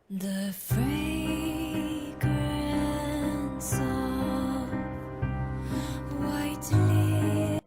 The fragrance of white lips.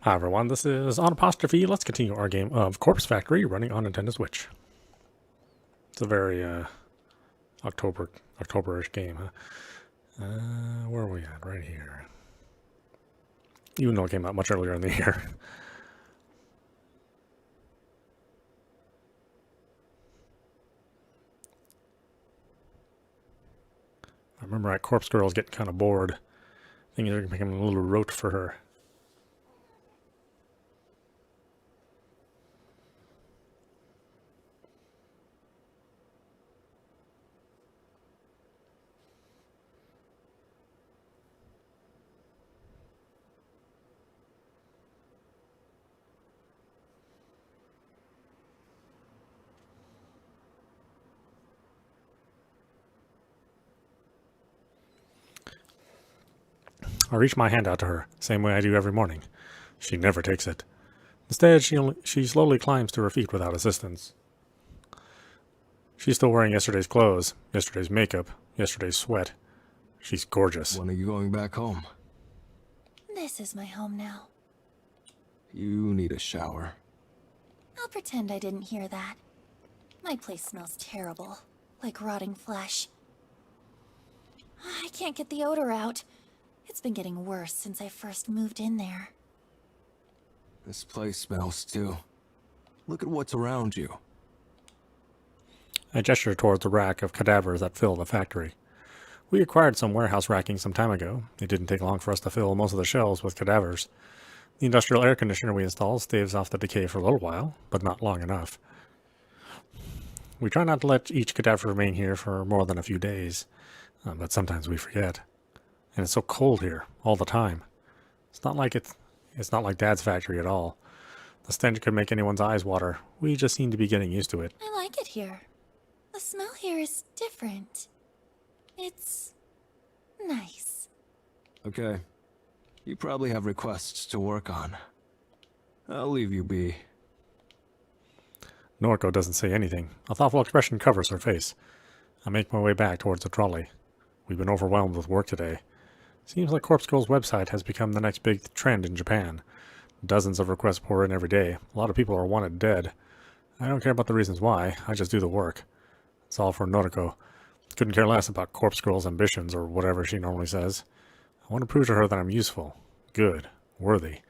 Hi everyone, this is on apostrophe. Let's continue our game of Corpse Factory running on Nintendo Switch. It's a very October-ish game, huh? Where are we at? Right here. Even though it came out much earlier in the year. I remember at Corpse Girl's getting kind of bored. Things are becoming a little rote for her. I reach my hand out to her, same way I do every morning. She never takes it. Instead, she slowly climbs to her feet without assistance. She's still wearing yesterday's clothes, yesterday's makeup, yesterday's sweat. She's gorgeous. When are you going back home? This is my home now. You need a shower. I'll pretend I didn't hear that. My place smells terrible, like rotting flesh. I can't get the odor out. It's been getting worse since I first moved in there. This place smells too. Look at what's around you. I gesture towards the rack of cadavers that fill the factory. We acquired some warehouse racking some time ago. It didn't take long for us to fill most of the shelves with cadavers. The industrial air conditioner we installed staves off the decay for a little while, but not long enough. We try not to let each cadaver remain here for more than a few days, but sometimes we forget. And it's so cold here, all the time. It's not like Dad's factory at all. The stench could make anyone's eyes water. We just seem to be getting used to it. I like it here. The smell here is different. It's nice. Okay. You probably have requests to work on. I'll leave you be. Noriko doesn't say anything. A thoughtful expression covers her face. I make my way back towards the trolley. We've been overwhelmed with work today. Seems like Corpse Girl's website has become the next big trend in Japan. Dozens of requests pour in every day. A lot of people are wanted dead. I don't care about the reasons why. I just do the work. It's all for Noriko. Couldn't care less about Corpse Girl's ambitions or whatever she normally says. I want to prove to her that I'm useful, good, worthy.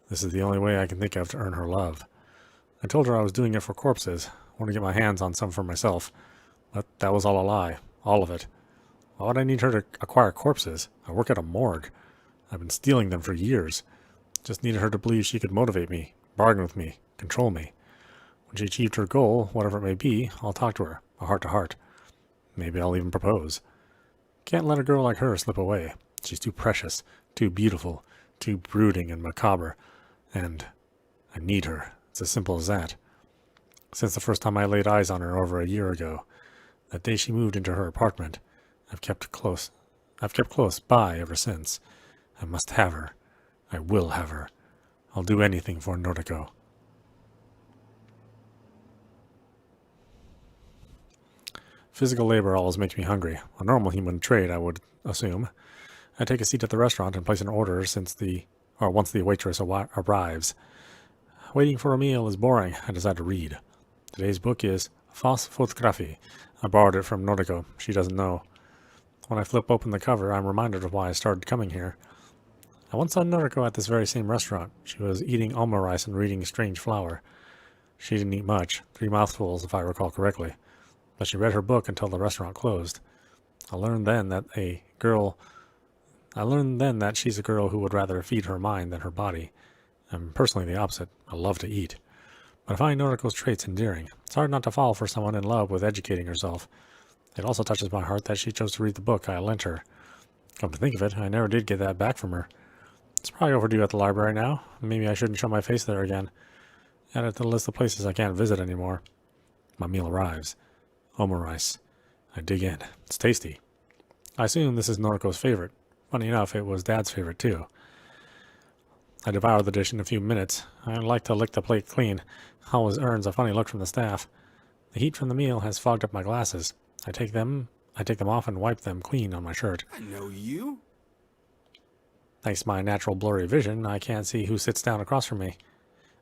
This is the only way I can think of to earn her love. I told her I was doing it for corpses. I want to get my hands on some for myself. But that was all a lie. All of it. Why would I need her to acquire corpses? I work at a morgue. I've been stealing them for years. Just needed her to believe she could motivate me, bargain with me, control me. When she achieved her goal, whatever it may be, I'll talk to her, a heart to heart. Maybe I'll even propose. Can't let a girl like her slip away. She's too precious, too beautiful, too brooding and macabre. And I need her. It's as simple as that. Since the first time I laid eyes on her over a year ago, that day she moved into her apartment, I've kept close by ever since. I must have her. I will have her. I'll do anything for Noriko. Physical labor always makes me hungry. A normal human trait, I would assume. I take a seat at the restaurant and place an order once the waitress arrives. Waiting for a meal is boring. I decide to read. Today's book is Fast Fotography. I borrowed it from Noriko. She doesn't know. When I flip open the cover, I'm reminded of why I started coming here. I once saw Noriko at this very same restaurant. She was eating alma rice and reading Strange Flower. She didn't eat much, 3 mouthfuls if I recall correctly, but she read her book until the restaurant closed. I learned then that she's a girl who would rather feed her mind than her body. I'm personally the opposite. I love to eat. But I find Noriko's traits endearing. It's hard not to fall for someone in love with educating herself. It also touches my heart that she chose to read the book I lent her. Come to think of it, I never did get that back from her. It's probably overdue at the library now. Maybe I shouldn't show my face there again. Add it to the list of places I can't visit anymore. My meal arrives. Oma rice. I dig in. It's tasty. I assume this is Noriko's favorite. Funny enough, it was Dad's favorite too. I devour the dish in a few minutes. I like to lick the plate clean. Always earns a funny look from the staff. The heat from the meal has fogged up my glasses. I take them off and wipe them clean on my shirt. I know you. Thanks to my natural blurry vision, I can't see who sits down across from me.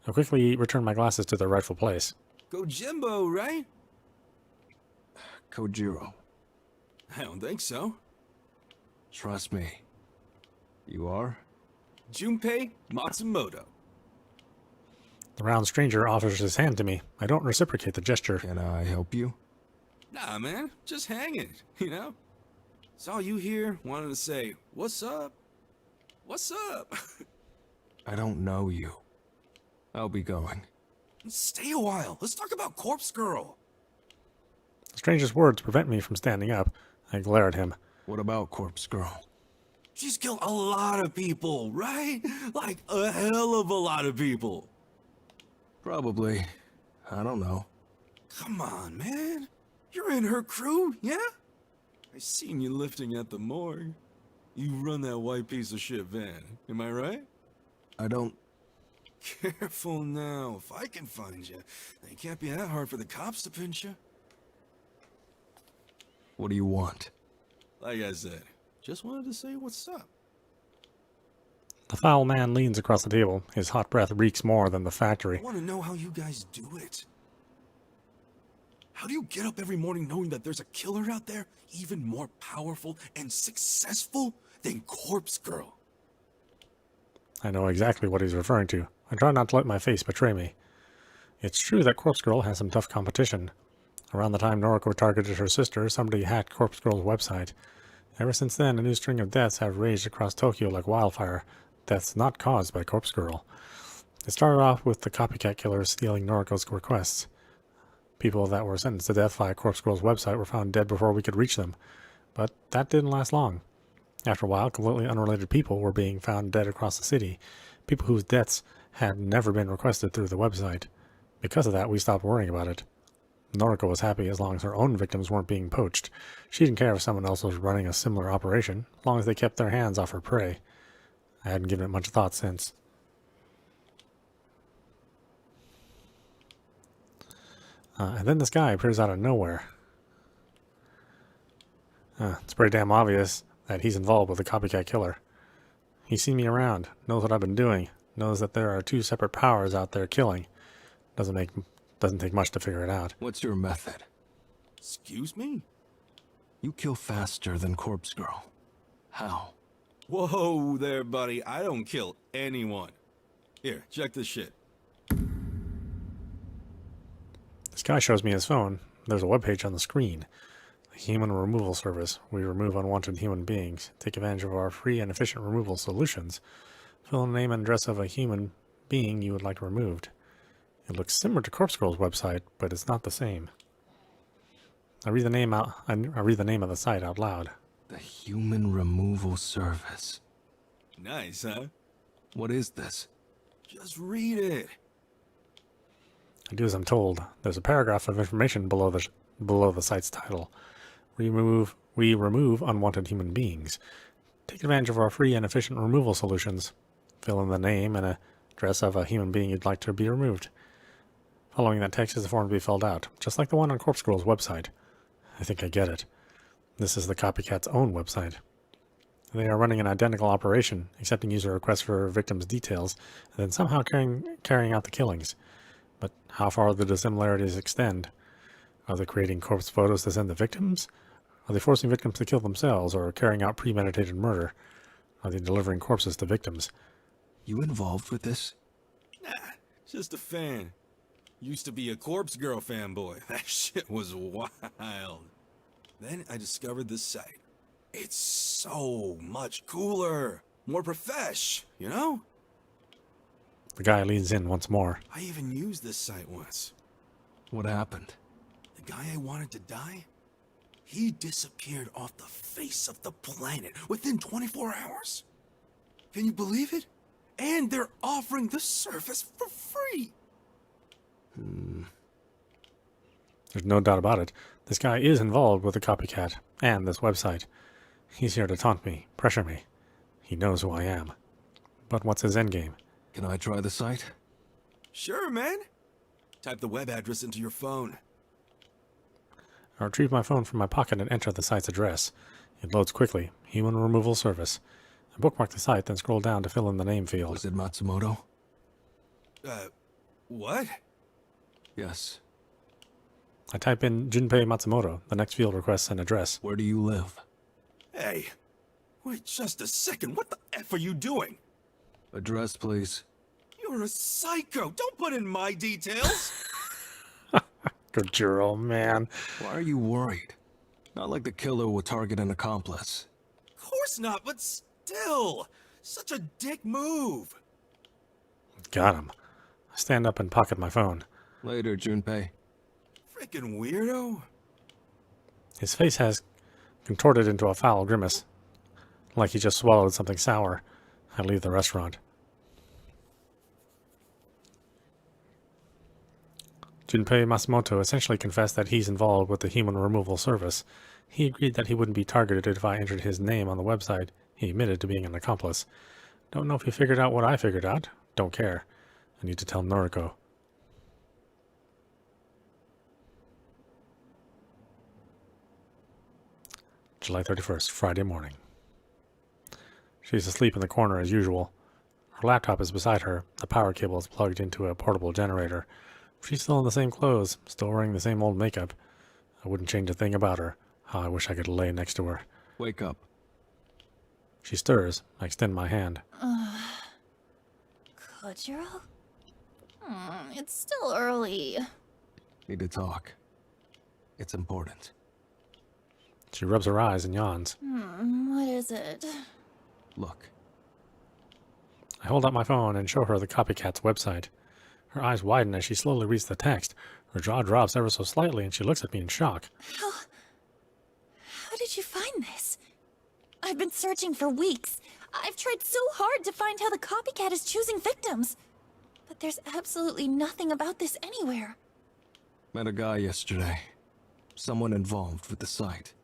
I quickly return my glasses to their rightful place. Kojimbo, right? Kojiro. I don't think so. Trust me. You are? Junpei Matsumoto. The round stranger offers his hand to me. I don't reciprocate the gesture. Can I help you? Nah, man. Just hanging, you know? Saw you here, wanted to say, what's up? What's up? I don't know you. I'll be going. Stay a while. Let's talk about Corpse Girl. The stranger's words prevent me from standing up. I glare at him. What about Corpse Girl? She's killed a lot of people, right? Like a hell of a lot of people. Probably. I don't know. Come on, man. You're in her crew, yeah? I seen you lifting at the morgue. You run that white piece of shit van, am I right? I don't... Careful now. If I can find you, it can't be that hard for the cops to pinch you. What do you want? Like I said, just wanted to say what's up. The foul man leans across the table. His hot breath reeks more than the factory. I want to know how you guys do it. How do you get up every morning knowing that there's a killer out there even more powerful and successful than Corpse Girl? I know exactly what he's referring to. I try not to let my face betray me. It's true that Corpse Girl has some tough competition. Around the time Noriko targeted her sister, somebody hacked Corpse Girl's website. Ever since then, a new string of deaths have raged across Tokyo like wildfire. Deaths not caused by Corpse Girl. It started off with the copycat killers stealing Noriko's requests. People that were sentenced to death via Corpse Girl's website were found dead before we could reach them. But that didn't last long. After a while, completely unrelated people were being found dead across the city. People whose deaths had never been requested through the website. Because of that, we stopped worrying about it. Noriko was happy as long as her own victims weren't being poached. She didn't care if someone else was running a similar operation, as long as they kept their hands off her prey. I hadn't given it much thought since. And then this guy appears out of nowhere. It's pretty damn obvious that he's involved with the copycat killer. He's seen me around, knows what I've been doing, knows that there are two separate powers out there killing. Doesn't take much to figure it out. What's your method? Excuse me? You kill faster than Corpse Girl. How? Whoa there, buddy. I don't kill anyone. Here, check this shit. This guy shows me his phone. There's a webpage on the screen. A human removal service. We remove unwanted human beings. Take advantage of our free and efficient removal solutions. Fill in the name and address of a human being you would like removed. It looks similar to Corpse Girl's website, but it's not the same. I read the name of the site out loud. The Human Removal Service. Nice, huh? What is this? Just read it. I do as I'm told. There's a paragraph of information below the site's title. We remove unwanted human beings. Take advantage of our free and efficient removal solutions. Fill in the name and address of a human being you'd like to be removed. Following that text is a form to be filled out, just like the one on Corpse Girl's website. I think I get it. This is the copycat's own website. They are running an identical operation, accepting user requests for victims' details, and then somehow carrying out the killings. But how far the dissimilarities extend? Are they creating corpse photos to send the victims? Are they forcing victims to kill themselves, or carrying out premeditated murder? Are they delivering corpses to victims? You involved with this? Nah, just a fan. Used to be a Corpse Girl fanboy. That shit was wild. Then I discovered this site. It's so much cooler. More profesh, you know? The guy leans in once more. I even used this site once. What happened? The guy I wanted to die, he disappeared off the face of the planet within 24 hours. Can you believe it? And they're offering the service for free. There's no doubt about it. This guy is involved with the copycat and this website. He's here to taunt me, pressure me. He knows who I am. But what's his endgame? Can I try the site? Sure, man. Type the web address into your phone. I retrieve my phone from my pocket and enter the site's address. It loads quickly. Human removal service. I bookmark the site, then scroll down to fill in the name field. Was it Matsumoto? What? Yes. I type in Junpei Matsumoto. The next field requests an address. Where do you live? Hey, wait just a second. What the F are you doing? Address, please. You're a psycho. Don't put in my details. Good girl, man. Why are you worried? Not like the killer will target an accomplice. Of course not, but still. Such a dick move. Got him. I stand up and pocket my phone. Later, Junpei. Frickin' weirdo. His face has contorted into a foul grimace, like he just swallowed something sour. I leave the restaurant. Junpei Matsumoto essentially confessed that he's involved with the human removal service. He agreed that he wouldn't be targeted if I entered his name on the website. He admitted to being an accomplice. Don't know if he figured out what I figured out. Don't care. I need to tell Noriko. July 31st, Friday morning. She's asleep in the corner as usual. Her laptop is beside her. The power cable is plugged into a portable generator. She's still in the same clothes, still wearing the same old makeup. I wouldn't change a thing about her. How I wish I could lay next to her. Wake up. She stirs. I extend my hand. Kojiro? It's still early. Need to talk. It's important. She rubs her eyes and yawns. What is it? Look. I hold out my phone and show her the copycat's website. Her eyes widen as she slowly reads the text. Her jaw drops ever so slightly and she looks at me in shock. How did you find this? I've been searching for weeks. I've tried so hard to find how the copycat is choosing victims. But there's absolutely nothing about this anywhere. Met a guy yesterday. Someone involved with the site.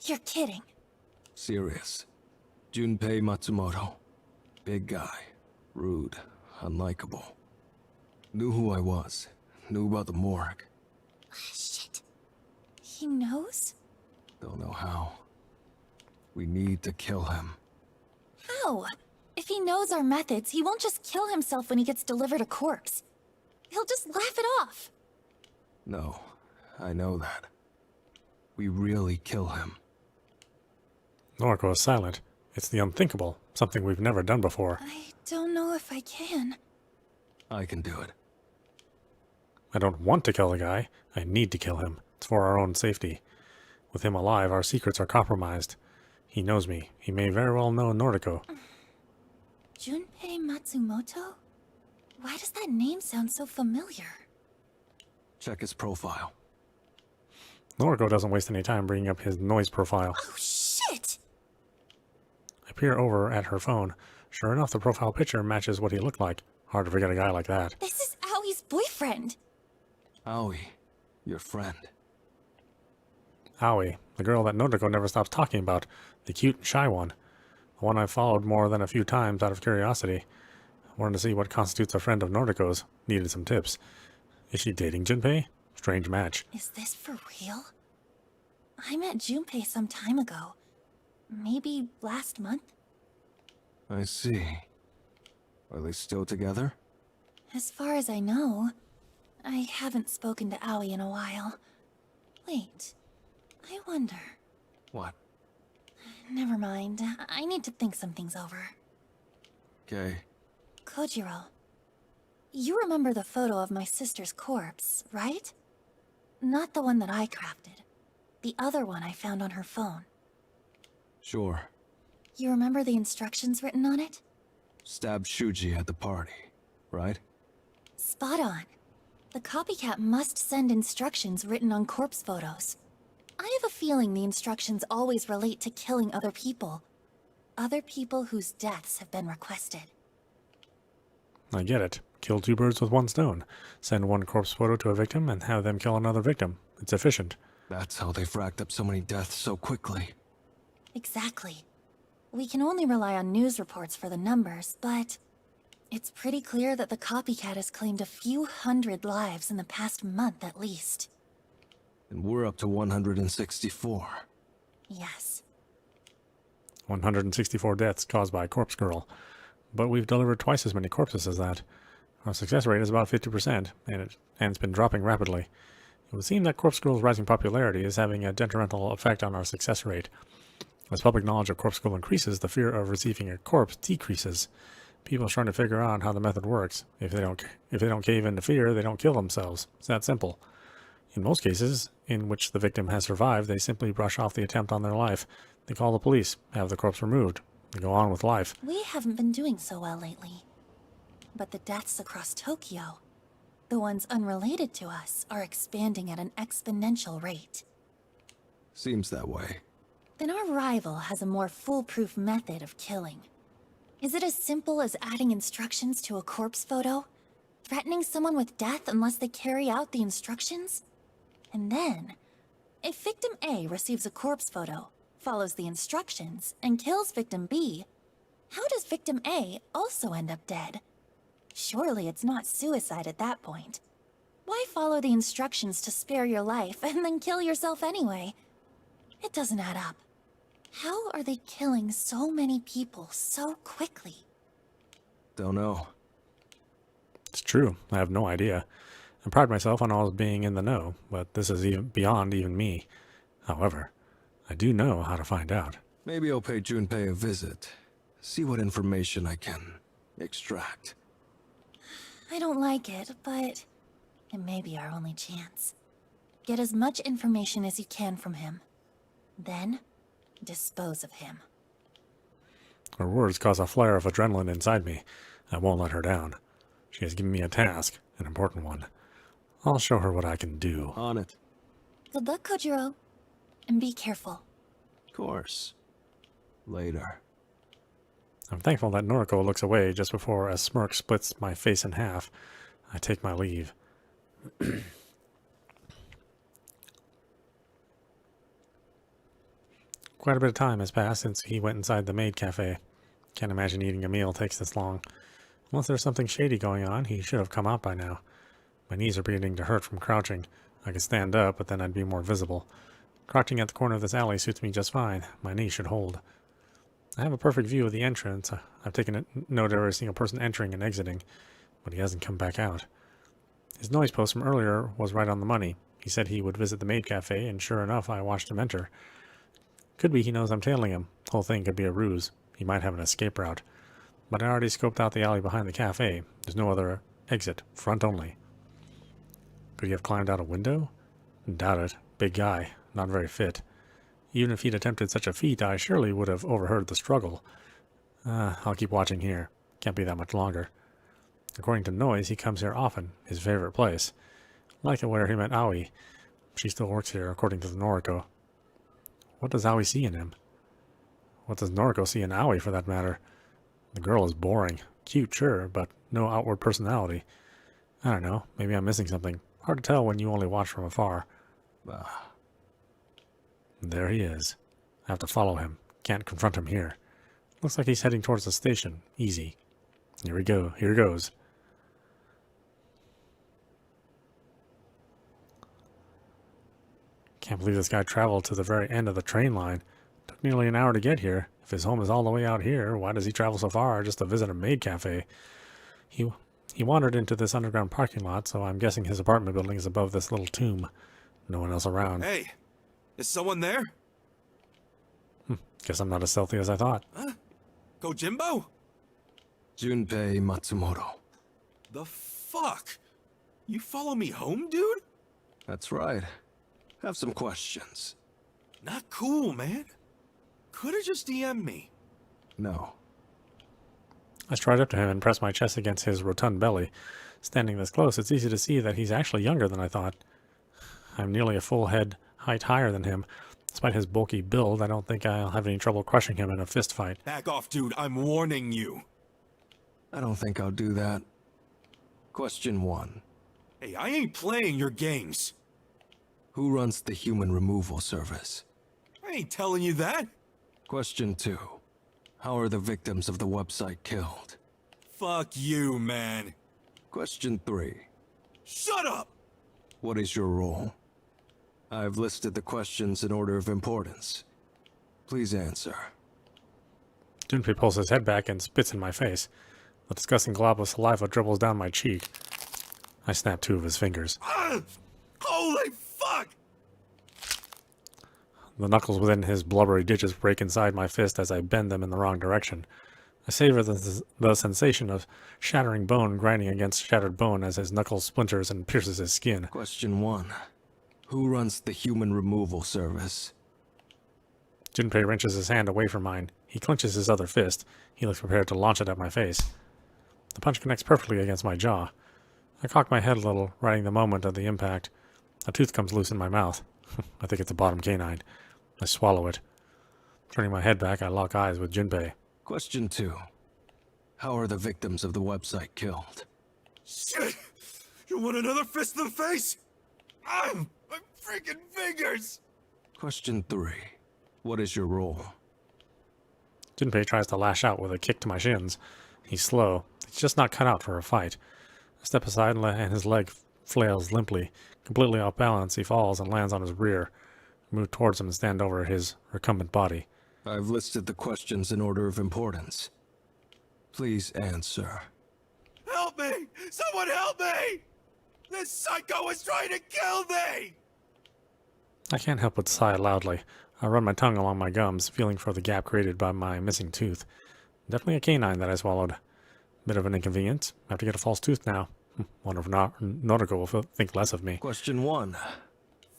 You're kidding. Serious. Junpei Matsumoto. Big guy. Rude. Unlikable. Knew who I was. Knew about the morgue. Shit. He knows? Don't know how. We need to kill him. How? If he knows our methods, he won't just kill himself when he gets delivered a corpse. He'll just laugh it off. No, I know that. We really kill him. Noriko is silent. It's the unthinkable, something we've never done before. I don't know if I can. I can do it. I don't want to kill the guy. I need to kill him. It's for our own safety. With him alive, our secrets are compromised. He knows me. He may very well know Noriko. Junpei Matsumoto? Why does that name sound so familiar? Check his profile. Noriko doesn't waste any time bringing up his noise profile. Oh, shit! I peer over at her phone. Sure enough, the profile picture matches what he looked like. Hard to forget a guy like that. This is Aoi's boyfriend. Aoi, your friend. Aoi, the girl that Noriko never stops talking about. The cute and shy one. The one I've followed more than a few times out of curiosity. I wanted to see what constitutes a friend of Noriko's. Needed some tips. Is she dating Junpei? Strange match. Is this for real? I met Junpei some time ago. Maybe last month? I see. Are they still together? As far as I know, I haven't spoken to Aoi in a while. Wait, I wonder. What? Never mind. I need to think some things over. Okay. Kojiro, you remember the photo of my sister's corpse, right? Not the one that I crafted. The other one I found on her phone. Sure. You remember the instructions written on it? Stab Shuji at the party, right? Spot on. The copycat must send instructions written on corpse photos. I have a feeling the instructions always relate to killing other people. Other people whose deaths have been requested. I get it. Kill two birds with one stone. Send one corpse photo to a victim and have them kill another victim. It's efficient. That's how they've racked up so many deaths so quickly. Exactly. We can only rely on news reports for the numbers, but it's pretty clear that the copycat has claimed a few hundred lives in the past month at least. And we're up to 164. Yes. 164 deaths caused by Corpse Girl. But we've delivered twice as many corpses as that. Our success rate is about 50%, and it's been dropping rapidly. It would seem that Corpse Girl's rising popularity is having a detrimental effect on our success rate. As public knowledge of Corpse Girl increases, the fear of receiving a corpse decreases. People are starting to figure out how the method works. If they don't cave into fear, they don't kill themselves. It's that simple. In most cases, in which the victim has survived, they simply brush off the attempt on their life. They call the police, have the corpse removed, and go on with life. We haven't been doing so well lately. But the deaths across Tokyo, the ones unrelated to us, are expanding at an exponential rate. Seems that way. Then our rival has a more foolproof method of killing. Is it as simple as adding instructions to a corpse photo? Threatening someone with death unless they carry out the instructions? And then, if victim A receives a corpse photo, follows the instructions, and kills victim B, how does victim A also end up dead? Surely it's not suicide at that point. Why follow the instructions to spare your life and then kill yourself anyway? It doesn't add up. How are they killing so many people so quickly? Don't know. It's true. I have no idea. I pride myself on always being in the know, but this is even beyond even me. However, I do know how to find out. Maybe I'll pay Junpei a visit. See what information I can extract. I don't like it, but it may be our only chance. Get as much information as you can from him. Then, dispose of him. Her words cause a flare of adrenaline inside me. I won't let her down. She has given me a task, an important one. I'll show her what I can do. On it. Good luck, Kojiro. And be careful. Of course. Later. I'm thankful that Noriko looks away just before a smirk splits my face in half. I take my leave. Quite a bit of time has passed since he went inside the maid cafe. Can't imagine eating a meal takes this long. Unless there's something shady going on, he should have come out by now. My knees are beginning to hurt from crouching. I could stand up, but then I'd be more visible. Crouching at the corner of this alley suits me just fine. My knees should hold. I have a perfect view of the entrance. I've taken a note of every single person entering and exiting, but he hasn't come back out. His noise post from earlier was right on the money. He said he would visit the maid cafe, and sure enough, I watched him enter. Could be he knows I'm tailing him. Whole thing could be a ruse. He might have an escape route. But I already scoped out the alley behind the cafe. There's no other exit. Front only. Could he have climbed out a window? Doubt it. Big guy. Not very fit. Even if he'd attempted such a feat, I surely would have overheard the struggle. I'll keep watching here. Can't be that much longer. According to Noise, he comes here often. His favorite place. Like it where he met Aoi. She still works here, according to the Noriko. What does Aoi see in him? What does Noriko see in Aoi, for that matter? The girl is boring. Cute, sure, but no outward personality. I don't know. Maybe I'm missing something. Hard to tell when you only watch from afar. There he is. I have to follow him. Can't confront him here. Looks like he's heading towards the station. Easy. Here we go. Here goes. Can't believe this guy traveled to the very end of the train line. Took nearly an hour to get here. If his home is all the way out here, why does he travel so far just to visit a maid cafe? He wandered into this underground parking lot, so I'm guessing his apartment building is above this little tomb. No one else around. Hey, is someone there? Guess I'm not as stealthy as I thought. Huh? Kojimbo? Junpei Matsumoto. The fuck? You follow me home, dude? That's right. Have some questions. Not cool, man. Could've just DM'd me. No. I stride up to him and press my chest against his rotund belly. Standing this close, it's easy to see that he's actually younger than I thought. I'm nearly a full height higher than him. Despite his bulky build, I don't think I'll have any trouble crushing him in a fist fight. Back off, dude. I'm warning you. I don't think I'll do that. Question 1. Hey, I ain't playing your games. Who runs the human removal service? I ain't telling you that. Question 2. How are the victims of the website killed? Fuck you, man. Question 3. Shut up! What is your role? I've listed the questions in order of importance. Please answer. Junpei pulls his head back and spits in my face. The disgusting glob of saliva dribbles down my cheek. I snap 2 of his fingers. Holy fuck! The knuckles within his blubbery digits break inside my fist as I bend them in the wrong direction. I savor the sensation of shattering bone grinding against shattered bone as his knuckle splinters and pierces his skin. Question 1. Who runs the human removal service? Junpei wrenches his hand away from mine. He clenches his other fist. He looks prepared to launch it at my face. The punch connects perfectly against my jaw. I cock my head a little, riding the moment of the impact. A tooth comes loose in my mouth. I think it's a bottom canine. I swallow it. Turning my head back, I lock eyes with Junpei. Question 2. How are the victims of the website killed? Shit! You want another fist in the face? My freaking fingers! Question 3. What is your role? Junpei tries to lash out with a kick to my shins. He's slow. He's just not cut out for a fight. I step aside and his leg flails limply. Completely off balance, he falls and lands on his rear. I move towards him and stand over his recumbent body. I've listed the questions in order of importance. Please answer. Help me! Someone help me! This psycho is trying to kill me! I can't help but sigh loudly. I run my tongue along my gums, feeling for the gap created by my missing tooth. Definitely a canine that I swallowed. Bit of an inconvenience. I have to get a false tooth now. Wonder if Nautical will think less of me. Question 1.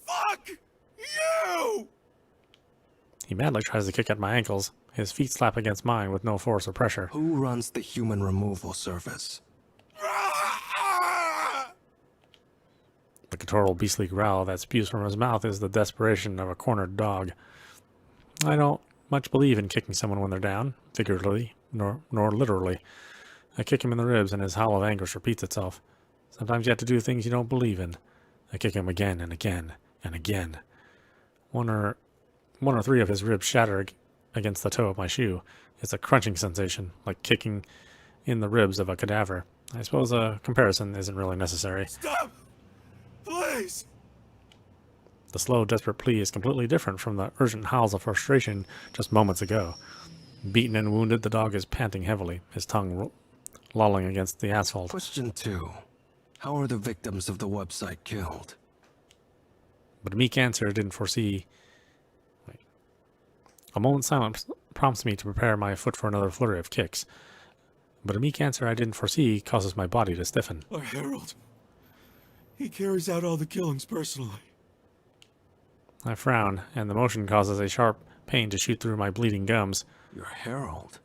Fuck you! He madly tries to kick at my ankles. His feet slap against mine with no force or pressure. Who runs the human removal service? The guttural beastly growl that spews from his mouth is the desperation of a cornered dog. I don't much believe in kicking someone when they're down, figuratively, nor literally. I kick him in the ribs and his howl of anguish repeats itself. Sometimes you have to do things you don't believe in. I kick him again and again and again. One or 3 of his ribs shatter against the toe of my shoe. It's a crunching sensation, like kicking in the ribs of a cadaver. I suppose a comparison isn't really necessary. Stop! Please! The slow, desperate plea is completely different from the urgent howls of frustration just moments ago. Beaten and wounded, the dog is panting heavily, his tongue lolling against the asphalt. Question 2. How are the victims of the website killed? But a meek answer didn't foresee... A moment's silence prompts me to prepare my foot for another flurry of kicks. But a meek answer I didn't foresee causes my body to stiffen. Our Herald. He carries out all the killings personally. I frown, and the motion causes a sharp pain to shoot through my bleeding gums. Your herald?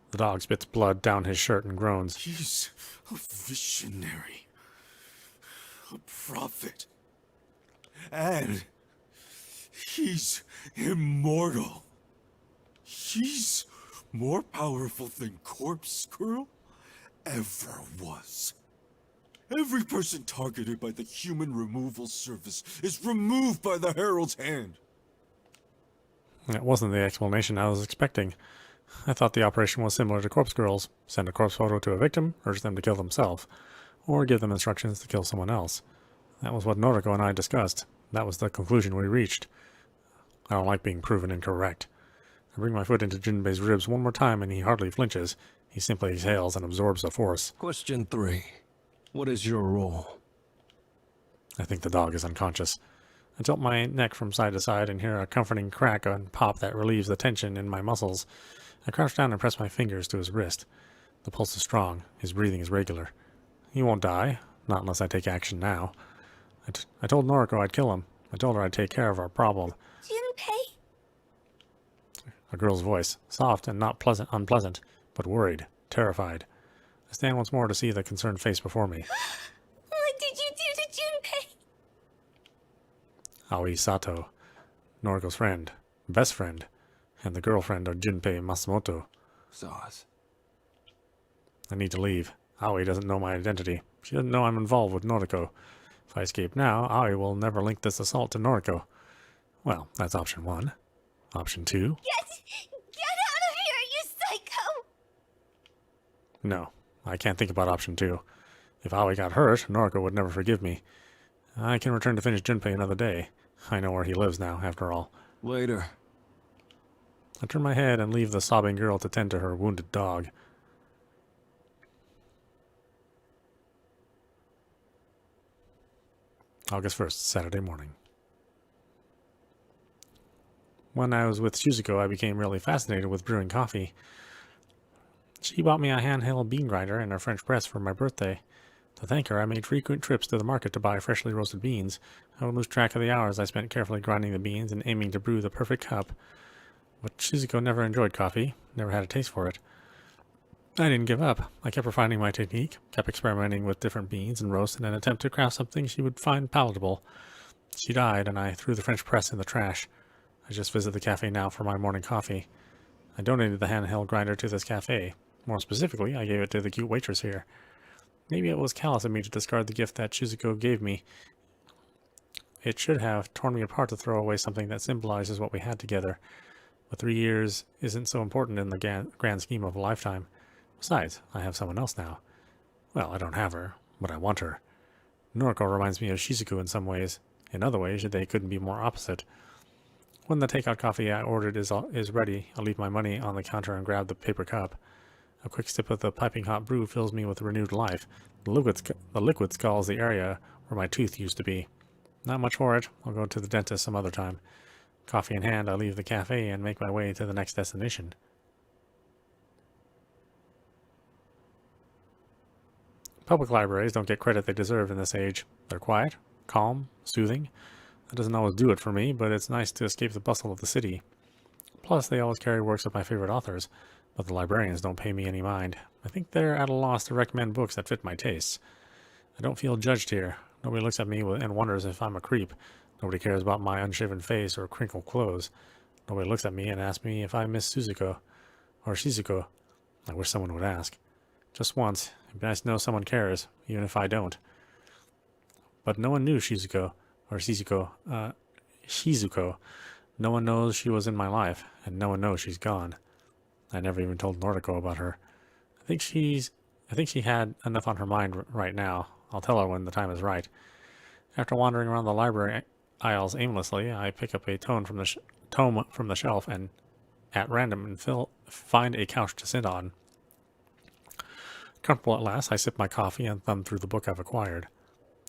The dog spits blood down his shirt and groans. He's a visionary. A prophet. And he's immortal. He's more powerful than Corpse Girl ever was. Every person targeted by the human removal service is removed by the Herald's hand. That wasn't the explanation I was expecting. I thought the operation was similar to Corpse Girl's. Send a corpse photo to a victim, urge them to kill themselves, or give them instructions to kill someone else. That was what Noriko and I discussed. That was the conclusion we reached. I don't like being proven incorrect. I bring my foot into Junpei's ribs one more time and he hardly flinches. He simply exhales and absorbs the force. Question 3. What is your role? I think the dog is unconscious. I tilt my neck from side to side and hear a comforting crack and pop that relieves the tension in my muscles. I crouch down and press my fingers to his wrist. The pulse is strong. His breathing is regular. He won't die, not unless I take action now. I told Noriko I'd kill him. I told her I'd take care of our problem. Junpei? A girl's voice, soft and not unpleasant, but worried, terrified. I stand once more to see the concerned face before me. What did you do to Junpei? Aoi Sato, Noriko's friend, best friend, and the girlfriend of Junpei Matsumoto. Sauce. I need to leave. Aoi doesn't know my identity. She doesn't know I'm involved with Noriko. If I escape now, Aoi will never link this assault to Noriko. Well, that's option 1. Option 2? Get out of here, you psycho! No, I can't think about option 2. If Aoi got hurt, Noriko would never forgive me. I can return to finish Junpei another day. I know where he lives now, after all. Later. I turn my head and leave the sobbing girl to tend to her wounded dog. August 1st, Saturday morning. When I was with Shizuko, I became really fascinated with brewing coffee. She bought me a handheld bean grinder and a French press for my birthday. To thank her, I made frequent trips to the market to buy freshly roasted beans. I would lose track of the hours I spent carefully grinding the beans and aiming to brew the perfect cup. But Shizuko never enjoyed coffee, never had a taste for it. I didn't give up. I kept refining my technique, kept experimenting with different beans and roasts in an attempt to craft something she would find palatable. She died, and I threw the French press in the trash. I just visit the cafe now for my morning coffee. I donated the handheld grinder to this cafe. More specifically, I gave it to the cute waitress here. Maybe it was callous of me to discard the gift that Shizuko gave me. It should have torn me apart to throw away something that symbolizes what we had together. But 3 years isn't so important in the grand scheme of a lifetime. Besides, I have someone else now. Well, I don't have her, but I want her. Noriko reminds me of Shizuku in some ways. In other ways, they couldn't be more opposite. When the takeout coffee I ordered is ready, I leave my money on the counter and grab the paper cup. A quick sip of the piping hot brew fills me with renewed life. The liquid scalds the area where my tooth used to be. Not much for it. I'll go to the dentist some other time. Coffee in hand, I leave the cafe and make my way to the next destination. Public libraries don't get credit they deserve in this age. They're quiet, calm, soothing. That doesn't always do it for me, but it's nice to escape the bustle of the city. Plus, they always carry works of my favorite authors, but the librarians don't pay me any mind. I think they're at a loss to recommend books that fit my tastes. I don't feel judged here. Nobody looks at me and wonders if I'm a creep. Nobody cares about my unshaven face or crinkled clothes. Nobody looks at me and asks me if I miss Suzuko or Shizuko. I wish someone would ask. Just once. It'd be nice to know someone cares, even if I don't. But no one knew Shizuko. No one knows she was in my life, and no one knows she's gone. I never even told Noriko about her. I think she had enough on her mind right now. I'll tell her when the time is right. After wandering around the library aisles aimlessly, I pick up a tome from the shelf and, at random, and find a couch to sit on. Comfortable at last, I sip my coffee and thumb through the book I've acquired.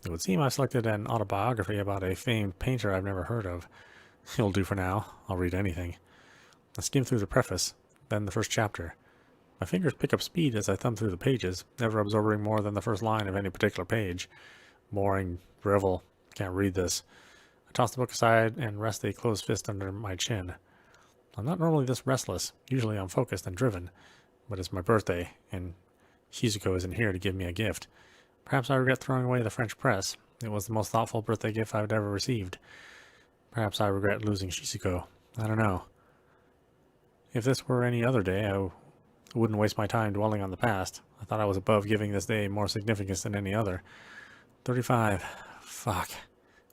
It would seem I've selected an autobiography about a famed painter I've never heard of. It'll do for now. I'll read anything. I skim through the preface, then the first chapter. My fingers pick up speed as I thumb through the pages, never absorbing more than the first line of any particular page. Boring, drivel, can't read this. I toss the book aside and rest a closed fist under my chin. I'm not normally this restless. Usually I'm focused and driven. But it's my birthday, and Shizuko isn't here to give me a gift. Perhaps I regret throwing away the French press. It was the most thoughtful birthday gift I've ever received. Perhaps I regret losing Shizuko. I don't know. If this were any other day, I wouldn't waste my time dwelling on the past. I thought I was above giving this day more significance than any other. 35. Fuck.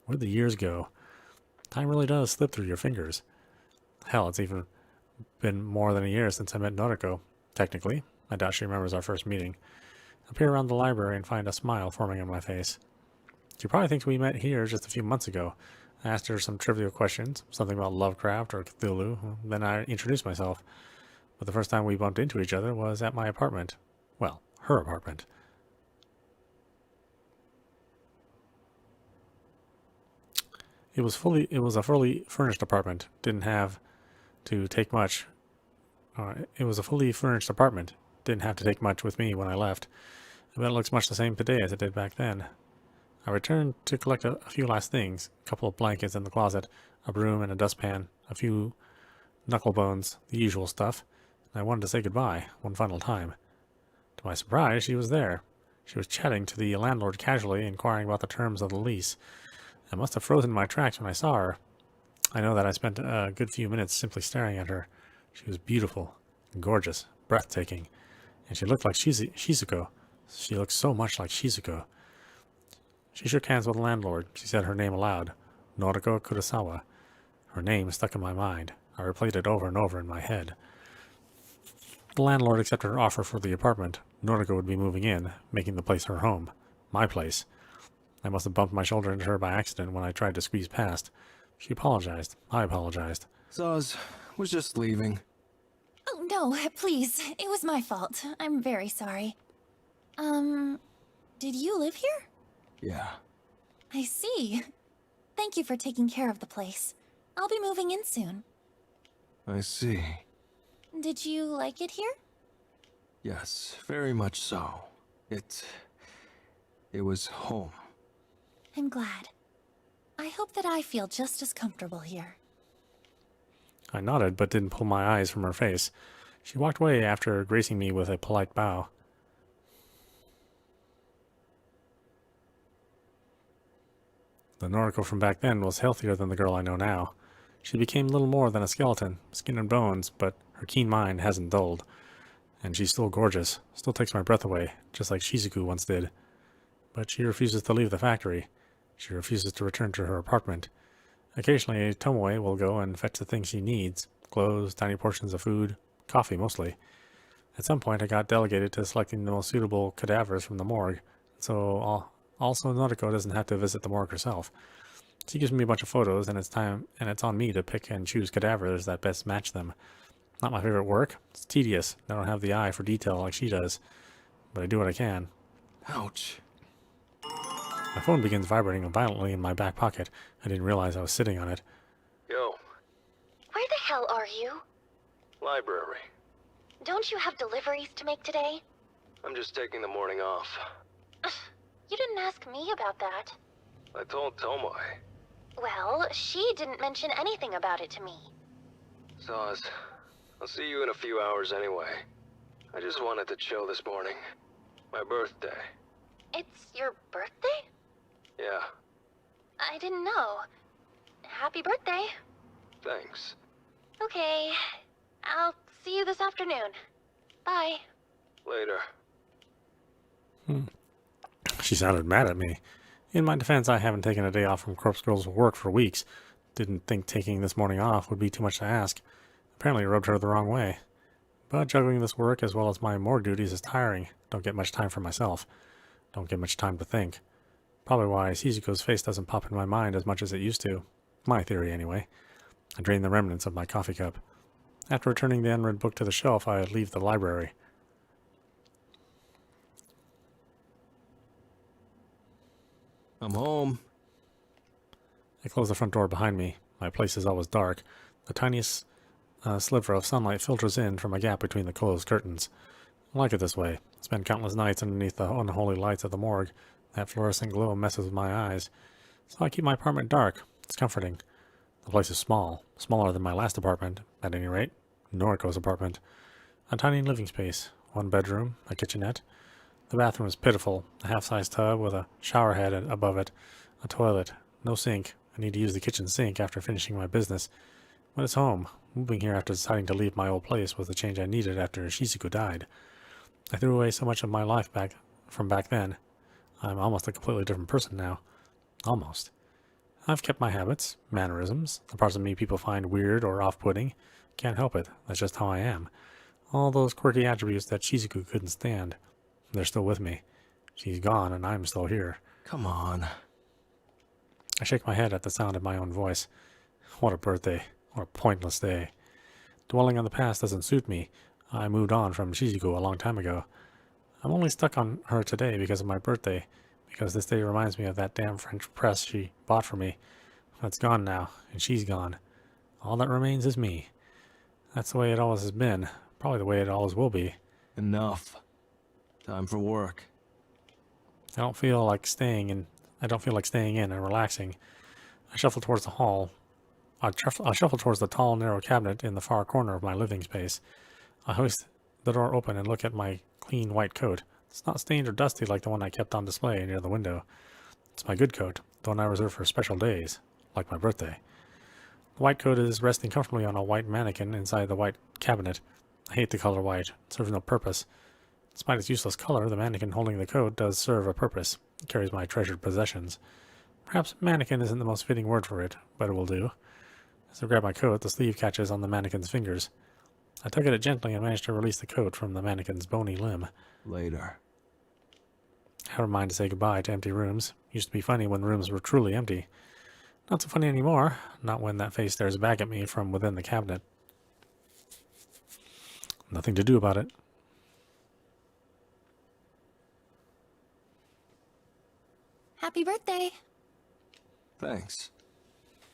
Where'd the years go? Time really does slip through your fingers. Hell, it's even been more than a year since I met Noriko. Technically. I doubt she remembers our first meeting. I peer around the library and find a smile forming on my face. She probably thinks we met here just a few months ago. I asked her some trivial questions, something about Lovecraft or Cthulhu. Then I introduced myself. But the first time we bumped into each other was at my apartment. Well, her apartment. It was a fully furnished apartment. Didn't have to take much. It was a fully furnished apartment. Didn't have to take much with me when I left. I bet it looks much the same today as it did back then. I returned to collect a few last things. A couple of blankets in the closet, a broom and a dustpan, a few knuckle bones, the usual stuff. And I wanted to say goodbye one final time. To my surprise, she was there. She was chatting to the landlord casually, inquiring about the terms of the lease. I must have frozen in my tracks when I saw her. I know that I spent a good few minutes simply staring at her. She was beautiful, gorgeous, breathtaking, and she looked like Shizuko. She looked so much like Shizuko. She shook hands with the landlord. She said her name aloud, Noriko Kurosawa. Her name stuck in my mind. I replayed it over and over in my head. The landlord accepted her offer for the apartment. Noriko would be moving in, making the place her home. My place. I must have bumped my shoulder into her by accident when I tried to squeeze past. She apologized. I apologized. Zaz was just leaving. Oh, no, please. It was my fault. I'm very sorry. Did you live here? Yeah. I see. Thank you for taking care of the place. I'll be moving in soon. I see. Did you like it here? Yes, very much so. It was home. I'm glad. I hope that I feel just as comfortable here. I nodded, but didn't pull my eyes from her face. She walked away after gracing me with a polite bow. The Noriko from back then was healthier than the girl I know now. She became little more than a skeleton, skin and bones, but her keen mind hasn't dulled. And she's still gorgeous, still takes my breath away, just like Shizuku once did. But she refuses to leave the factory. She refuses to return to her apartment. Occasionally, Tomoe will go and fetch the things she needs, clothes, tiny portions of food, coffee mostly. At some point, I got delegated to selecting the most suitable cadavers from the morgue, so also Noriko doesn't have to visit the morgue herself. She gives me a bunch of photos, and it's on me to pick and choose cadavers that best match them. Not my favorite work. It's tedious. I don't have the eye for detail like she does, but I do what I can. Ouch. My phone begins vibrating violently in my back pocket. I didn't realize I was sitting on it. Yo, Where the hell are you? library. Don't you have deliveries to make today? I'm just taking the morning off. You didn't ask me about that. I told Tomoe. Well, she didn't mention anything about it to me. Zaz, I'll see you in a few hours anyway. I just wanted to chill this morning. My birthday. It's your birthday? Yeah, I didn't know. Happy birthday. thanks. Okay, I'll see you this afternoon. Bye. Later. She sounded mad at me. In my defense, I haven't taken a day off from Corpse Girl's work for weeks. Didn't think taking this morning off would be too much to ask. Apparently it rubbed her the wrong way. But juggling this work as well as my morgue duties is tiring. Don't get much time for myself. Don't get much time to think. Probably why Shizuko's face doesn't pop in my mind as much as it used to. My theory, anyway. I drained the remnants of my coffee cup. After returning the unread book to the shelf, I leave the library. I'm home. I close the front door behind me. My place is always dark. The tiniest sliver of sunlight filters in from a gap between the closed curtains. I like it this way. I spend countless nights underneath the unholy lights of the morgue. That fluorescent glow messes with my eyes. So I keep my apartment dark. It's comforting. The place is small. Smaller than my last apartment, at any rate. Noriko's apartment. A tiny living space. One bedroom, a kitchenette. The bathroom is pitiful. A half-sized tub with a shower head above it. A toilet. No sink. I need to use the kitchen sink after finishing my business. But it's home. Moving here after deciding to leave my old place was the change I needed after Shizuku died. I threw away so much of my life back then. I'm almost a completely different person now. Almost. I've kept my habits, mannerisms, the parts of me people find weird or off-putting. Can't help it. That's just how I am. All those quirky attributes that Shizuku couldn't stand. They're still with me. She's gone and I'm still here. Come on. I shake my head at the sound of my own voice. What a birthday. What a pointless day. Dwelling on the past doesn't suit me. I moved on from Shizuku a long time ago. I'm only stuck on her today because of my birthday, because this day reminds me of that damn French press she bought for me. That's gone now, and she's gone. All that remains is me. That's the way it always has been. Probably the way it always will be. Enough. Time for work. I don't feel like staying in and relaxing. I shuffle towards the hall. I shuffle towards the tall, narrow cabinet in the far corner of my living space. I hoist the door open and look at my clean white coat. It's not stained or dusty like the one I kept on display near the window. It's my good coat, the one I reserve for special days, like my birthday. The white coat is resting comfortably on a white mannequin inside the white cabinet. I hate the color white. It serves no purpose. Despite its useless color, the mannequin holding the coat does serve a purpose. It carries my treasured possessions. Perhaps mannequin isn't the most fitting word for it, but it will do. As I grab my coat, the sleeve catches on the mannequin's fingers. I tug at it gently and manage to release the coat from the mannequin's bony limb. Later. I don't mind to say goodbye to empty rooms. Used to be funny when rooms were truly empty. Not so funny anymore, not when that face stares back at me from within the cabinet. Nothing to do about it. Happy birthday! Thanks.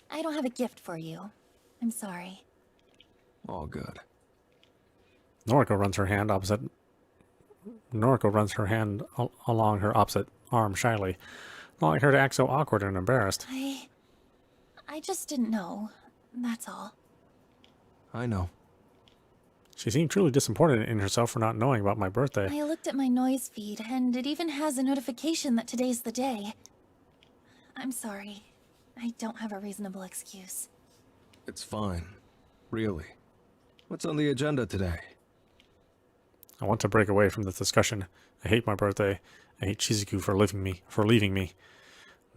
I don't have a gift for you. I'm sorry. All good. Noriko runs her hand along her opposite arm shyly, not like her to act so awkward and embarrassed. I just didn't know. That's all. I know. She seemed truly disappointed in herself for not knowing about my birthday. I looked at my noise feed, and it even has a notification that today's the day. I'm sorry. I don't have a reasonable excuse. It's fine. Really. What's on the agenda today? I want to break away from this discussion. I hate my birthday. I hate Shizuku for leaving me.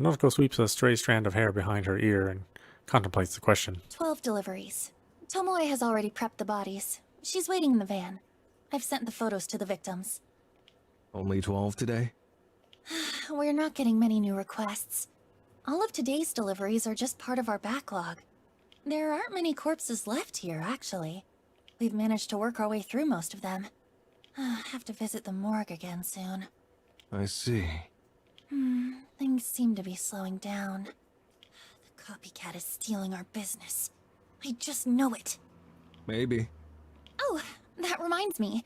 Noriko sweeps a stray strand of hair behind her ear and contemplates the question. 12 deliveries. Tomoe has already prepped the bodies. She's waiting in the van. I've sent the photos to the victims. Only 12 today? We're not getting many new requests. All of today's deliveries are just part of our backlog. There aren't many corpses left here, actually. We've managed to work our way through most of them. Have to visit the morgue again soon. I see. Things seem to be slowing down. The copycat is stealing our business. I just know it. Maybe. Oh, that reminds me.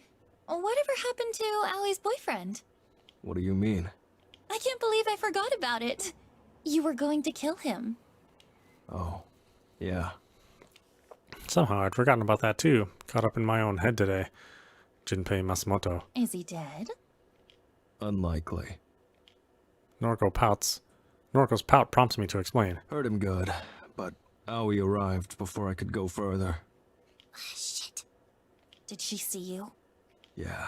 Whatever happened to Allie's boyfriend? What do you mean? I can't believe I forgot about it. You were going to kill him. Oh, yeah. Somehow I'd forgotten about that too. Caught up in my own head today. Junpei Matsumoto. Is he dead? Unlikely. Noriko's pout prompts me to explain. Heard him good, but Aoi arrived before I could go further. Shit. Did she see you? Yeah.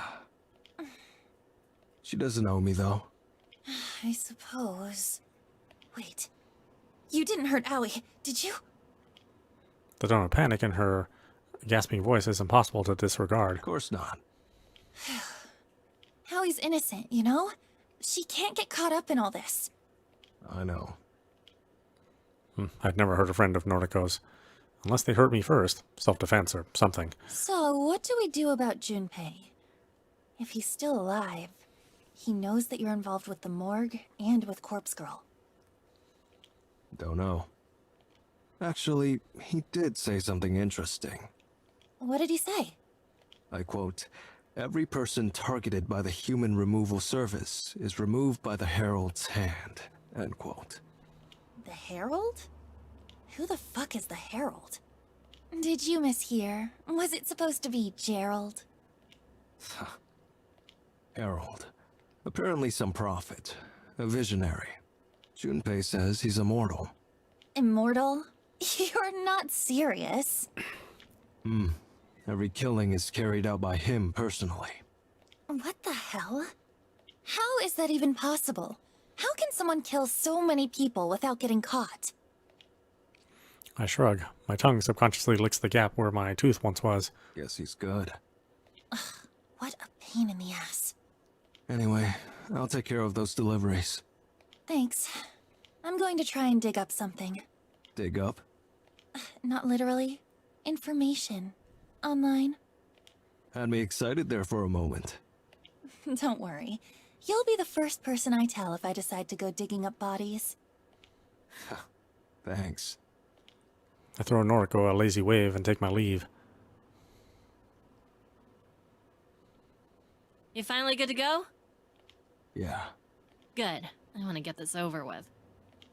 She doesn't know me, though. I suppose. Wait. You didn't hurt Aoi, did you? The tone of panic in her gasping voice is impossible to disregard. Of course not. Aoi's innocent, you know? She can't get caught up in all this. I know. I'd never hurt a friend of Noriko's. Unless they hurt me first. Self-defense or something. So, what do we do about Junpei? If he's still alive, he knows that you're involved with the morgue and with Corpse Girl. Don't know. Actually, he did say something interesting. What did he say? I quote, "Every person targeted by the human removal service is removed by the Herald's hand." End quote. The Herald? Who the fuck is the Herald? Did you mishear? Was it supposed to be Gerald? Herald. Apparently some prophet. A visionary. Junpei says he's immortal. Immortal? You're not serious. Every killing is carried out by him personally. What the hell? How is that even possible? How can someone kill so many people without getting caught? I shrug. My tongue subconsciously licks the gap where my tooth once was. Guess he's good. What a pain in the ass. Anyway, I'll take care of those deliveries. Thanks. I'm going to try and dig up something. Dig up? Not literally. Information. Online. Had me excited there for a moment. Don't worry. You'll be the first person I tell if I decide to go digging up bodies. Thanks. I throw Noriko a lazy wave and take my leave. You finally good to go? Yeah. Good. I want to get this over with.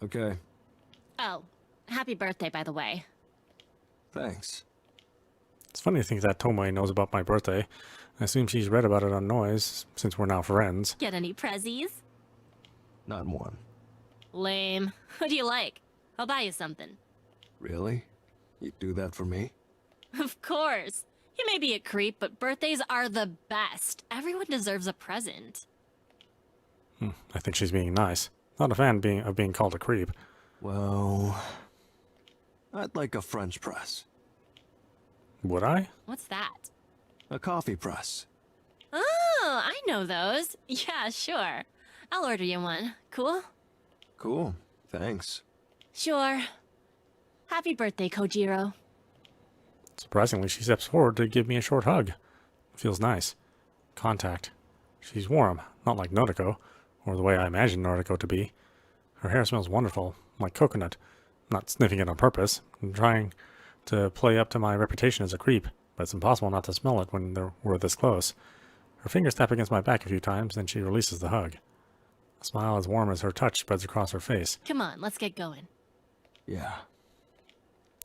Okay. Oh, happy birthday, by the way. Thanks. It's funny to think that Tomoe knows about my birthday. I assume she's read about it on Noise, since we're now friends. Get any prezzies? Not one. Lame. What do you like? I'll buy you something. Really? You'd do that for me? Of course. You may be a creep, but birthdays are the best. Everyone deserves a present. I think she's being nice. Not a fan of being called a creep. Well, I'd like a French press. Would I? What's that? A coffee press. Oh, I know those. Yeah, sure. I'll order you one. Cool? Cool. Thanks. Sure. Happy birthday, Kojiro. Surprisingly, she steps forward to give me a short hug. Feels nice. Contact. She's warm, not like Noriko, or the way I imagine Noriko to be. Her hair smells wonderful, like coconut. I'm not sniffing it on purpose. I'm trying to play up to my reputation as a creep, but it's impossible not to smell it when we're this close. Her fingers tap against my back a few times, then she releases the hug. A smile as warm as her touch spreads across her face. Come on, let's get going. Yeah.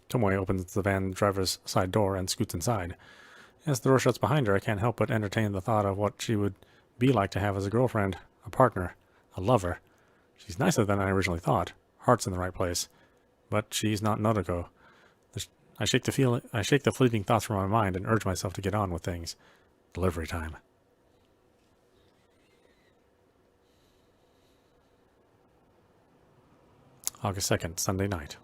Tomoe opens the van driver's side door and scoots inside. As the door shuts behind her, I can't help but entertain the thought of what she would be like to have as a girlfriend, a partner, a lover. She's nicer than I originally thought. Heart's in the right place. But she's not Noriko. I shake the fleeting thoughts from my mind and urge myself to get on with things. Delivery time. August 2nd, Sunday night.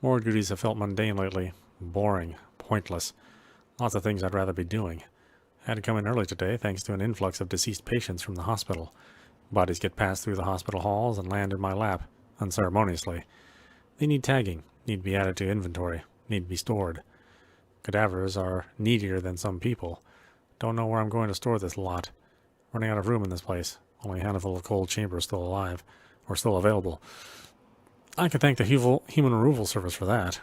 Morgue duties have felt mundane lately. Boring. Pointless. Lots of things I'd rather be doing. I had to come in early today thanks to an influx of deceased patients from the hospital. Bodies get passed through the hospital halls and land in my lap, unceremoniously. They need tagging, need to be added to inventory, need to be stored. Cadavers are needier than some people. Don't know where I'm going to store this lot. Running out of room in this place. Only a handful of cold chambers still alive, or still available. I can thank the Human Removal Service for that.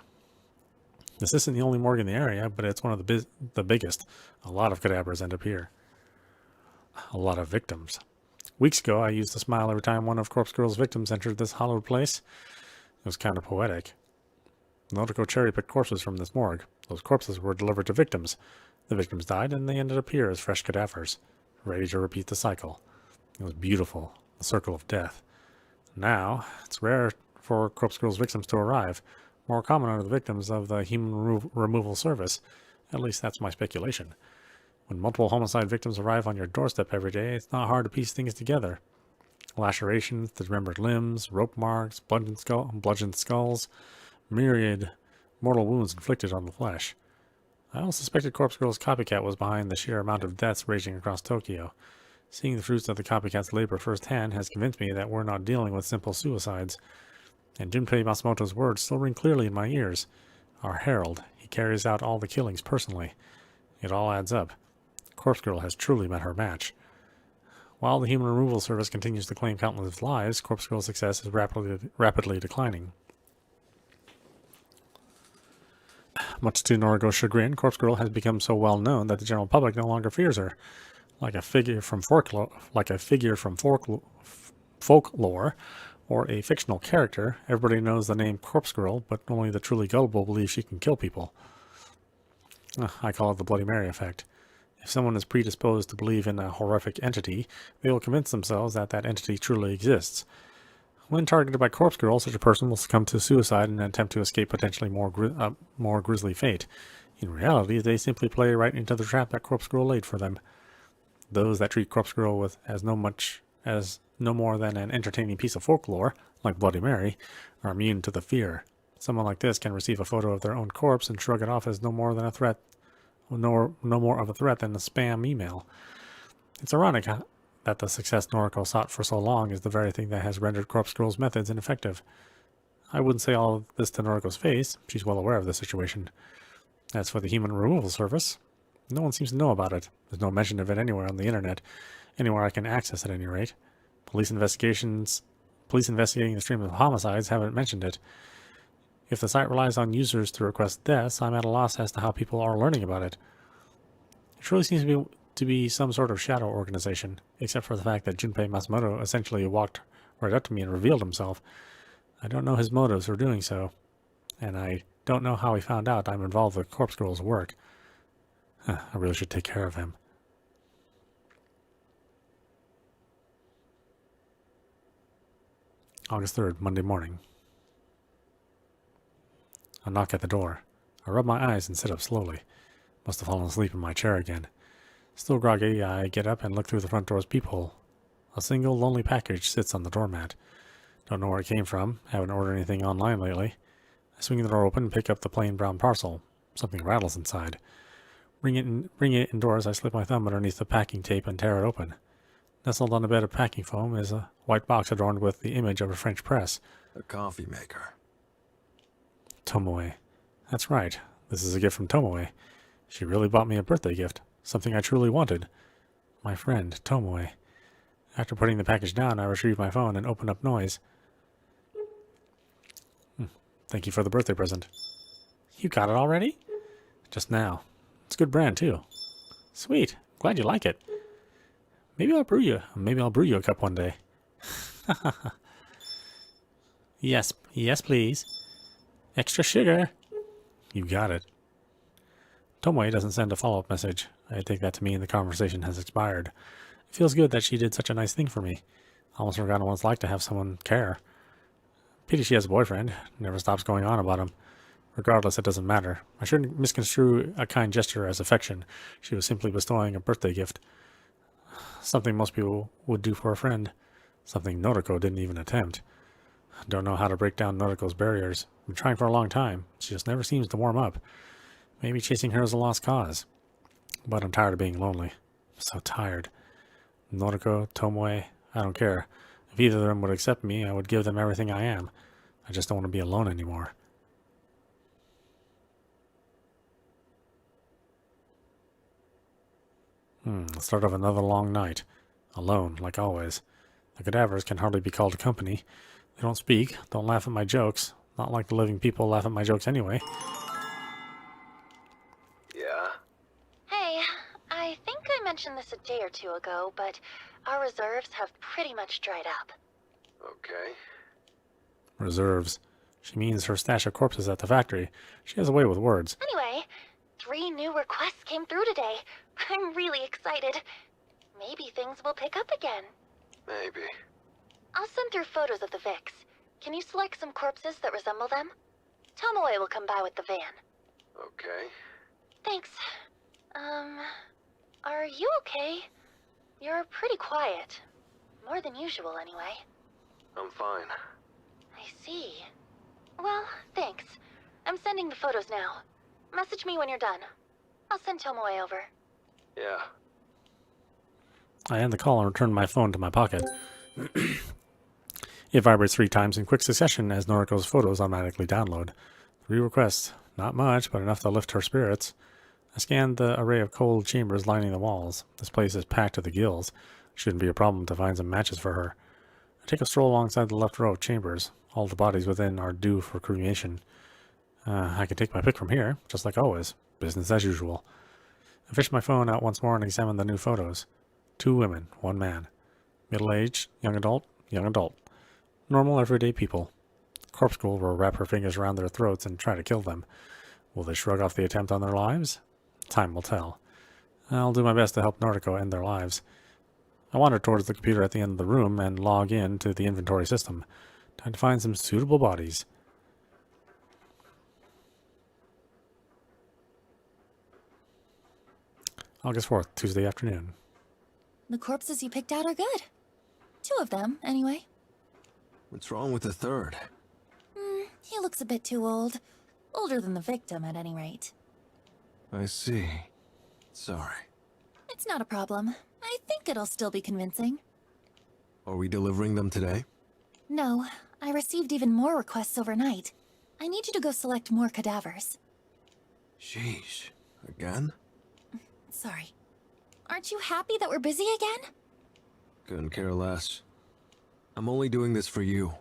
This isn't the only morgue in the area, but it's one of the biggest. A lot of cadavers end up here. A lot of victims. Weeks ago, I used to smile every time one of Corpse Girl's victims entered this hallowed place. It was kind of poetic. Noriko cherry-picked corpses from this morgue. Those corpses were delivered to victims. The victims died, and they ended up here as fresh cadavers, ready to repeat the cycle. It was beautiful, the circle of death. Now, it's rare for Corpse Girl's victims to arrive. More common are the victims of the Human Removal Service. At least that's my speculation. When multiple homicide victims arrive on your doorstep every day, it's not hard to piece things together. Lacerations, dismembered limbs, rope marks, bludgeoned skulls, myriad mortal wounds inflicted on the flesh. I always suspected Corpse Girl's copycat was behind the sheer amount of deaths raging across Tokyo. Seeing the fruits of the copycat's labor firsthand has convinced me that we're not dealing with simple suicides. And Junpei Matsumoto's words still ring clearly in my ears. Our herald, he carries out all the killings personally. It all adds up. Corpse Girl has truly met her match. While the Human Removal Service continues to claim countless lives, Corpse Girl's success is rapidly declining. Much to Noriko's chagrin, Corpse Girl has become so well known that the general public no longer fears her. Like a figure from folklore, or a fictional character, everybody knows the name Corpse Girl, but only the truly gullible believe she can kill people. I call it the Bloody Mary effect. If someone is predisposed to believe in a horrific entity, they will convince themselves that that entity truly exists. When targeted by Corpse Girl, such a person will succumb to suicide in an attempt to escape potentially more grisly fate. In reality, they simply play right into the trap that Corpse Girl laid for them. Those that treat Corpse Girl as no more than an entertaining piece of folklore, like Bloody Mary, are immune to the fear. Someone like this can receive a photo of their own corpse and shrug it off as no more of a threat than a spam email. It's ironic that that the success Noriko sought for so long is the very thing that has rendered Corpse Girl's methods ineffective. I wouldn't say all of this to Noriko's face. She's well aware of the situation. As for the human removal service, no one seems to know about it. There's no mention of it anywhere on the internet, anywhere I can access at any rate. Police investigating the stream of homicides haven't mentioned it. If the site relies on users to request deaths, I'm at a loss as to how people are learning about it. It truly seems to be some sort of shadow organization, except for the fact that Junpei Matsumoto essentially walked right up to me and revealed himself. I don't know his motives for doing so, and I don't know how he found out I'm involved with Corpse Girl's work. I really should take care of him. August 3rd, Monday morning. A knock at the door. I rub my eyes and sit up slowly. Must have fallen asleep in my chair again. Still groggy, I get up and look through the front door's peephole. A single lonely package sits on the doormat. Don't know where it came from. Haven't ordered anything online lately. I swing the door open and pick up the plain brown parcel. Something rattles inside. Bring it indoors, I slip my thumb underneath the packing tape and tear it open. Nestled on a bed of packing foam is a white box adorned with the image of a French press. A coffee maker. Tomoe. That's right. This is a gift from Tomoe. She really bought me a birthday gift. Something I truly wanted. My friend, Tomoe. After putting the package down, I retrieve my phone and open up Noise. Thank you for the birthday present. You got it already? Just now. It's a good brand, too. Sweet. Glad you like it. Maybe I'll brew you a cup one day. Yes, please. Extra sugar. You got it. Tomoe doesn't send a follow-up message. I take that to mean the conversation has expired. It feels good that she did such a nice thing for me. Almost forgotten what it's like to have someone care. Pity she has a boyfriend. Never stops going on about him. Regardless, it doesn't matter. I shouldn't misconstrue a kind gesture as affection. She was simply bestowing a birthday gift. Something most people would do for a friend. Something Noriko didn't even attempt. Don't know how to break down Noriko's barriers. Been trying for a long time. She just never seems to warm up. Maybe chasing her is a lost cause. But I'm tired of being lonely. I'm so tired. Noriko, Tomoe, I don't care. If either of them would accept me, I would give them everything I am. I just don't want to be alone anymore. The start of another long night. Alone, like always. The cadavers can hardly be called company. They don't speak, don't laugh at my jokes. Not like the living people laugh at my jokes anyway. Yeah? Hey, I think I mentioned this a day or two ago, but our reserves have pretty much dried up. Okay. Reserves. She means her stash of corpses at the factory. She has a way with words. Anyway, 3 new requests came through today. I'm really excited. Maybe things will pick up again. Maybe. I'll send through photos of the Vics. Can you select some corpses that resemble them? Tomoe will come by with the van. Okay. Thanks. Are you okay? You're pretty quiet. More than usual, anyway. I'm fine. I see. Well, thanks. I'm sending the photos now. Message me when you're done. I'll send Tomoe over. Yeah. I end the call and return my phone to my pocket. It vibrates 3 times in quick succession as Noriko's photos automatically download. 3 requests. Not much, but enough to lift her spirits. I scanned the array of cold chambers lining the walls. This place is packed to the gills. Shouldn't be a problem to find some matches for her. I take a stroll alongside the left row of chambers. All the bodies within are due for cremation. I can take my pick from here, just like always. Business as usual. I fish my phone out once more and examine the new photos. 2 women, 1 man. Middle-aged, young adult, young adult. Normal, everyday people. Corpse Girl will wrap her fingers around their throats and try to kill them. Will they shrug off the attempt on their lives? Time will tell. I'll do my best to help Noriko end their lives. I wander towards the computer at the end of the room and log in to the inventory system. Time to find some suitable bodies. August 4th, Tuesday afternoon. The corpses you picked out are good. 2 of them, anyway. What's wrong with the third? He looks a bit too old. Older than the victim, at any rate. I see. Sorry. It's not a problem. I think it'll still be convincing. Are we delivering them today? No, I received even more requests overnight. I need you to go select more cadavers. Sheesh. Again? Sorry. Aren't you happy that we're busy again? Couldn't care less. I'm only doing this for you.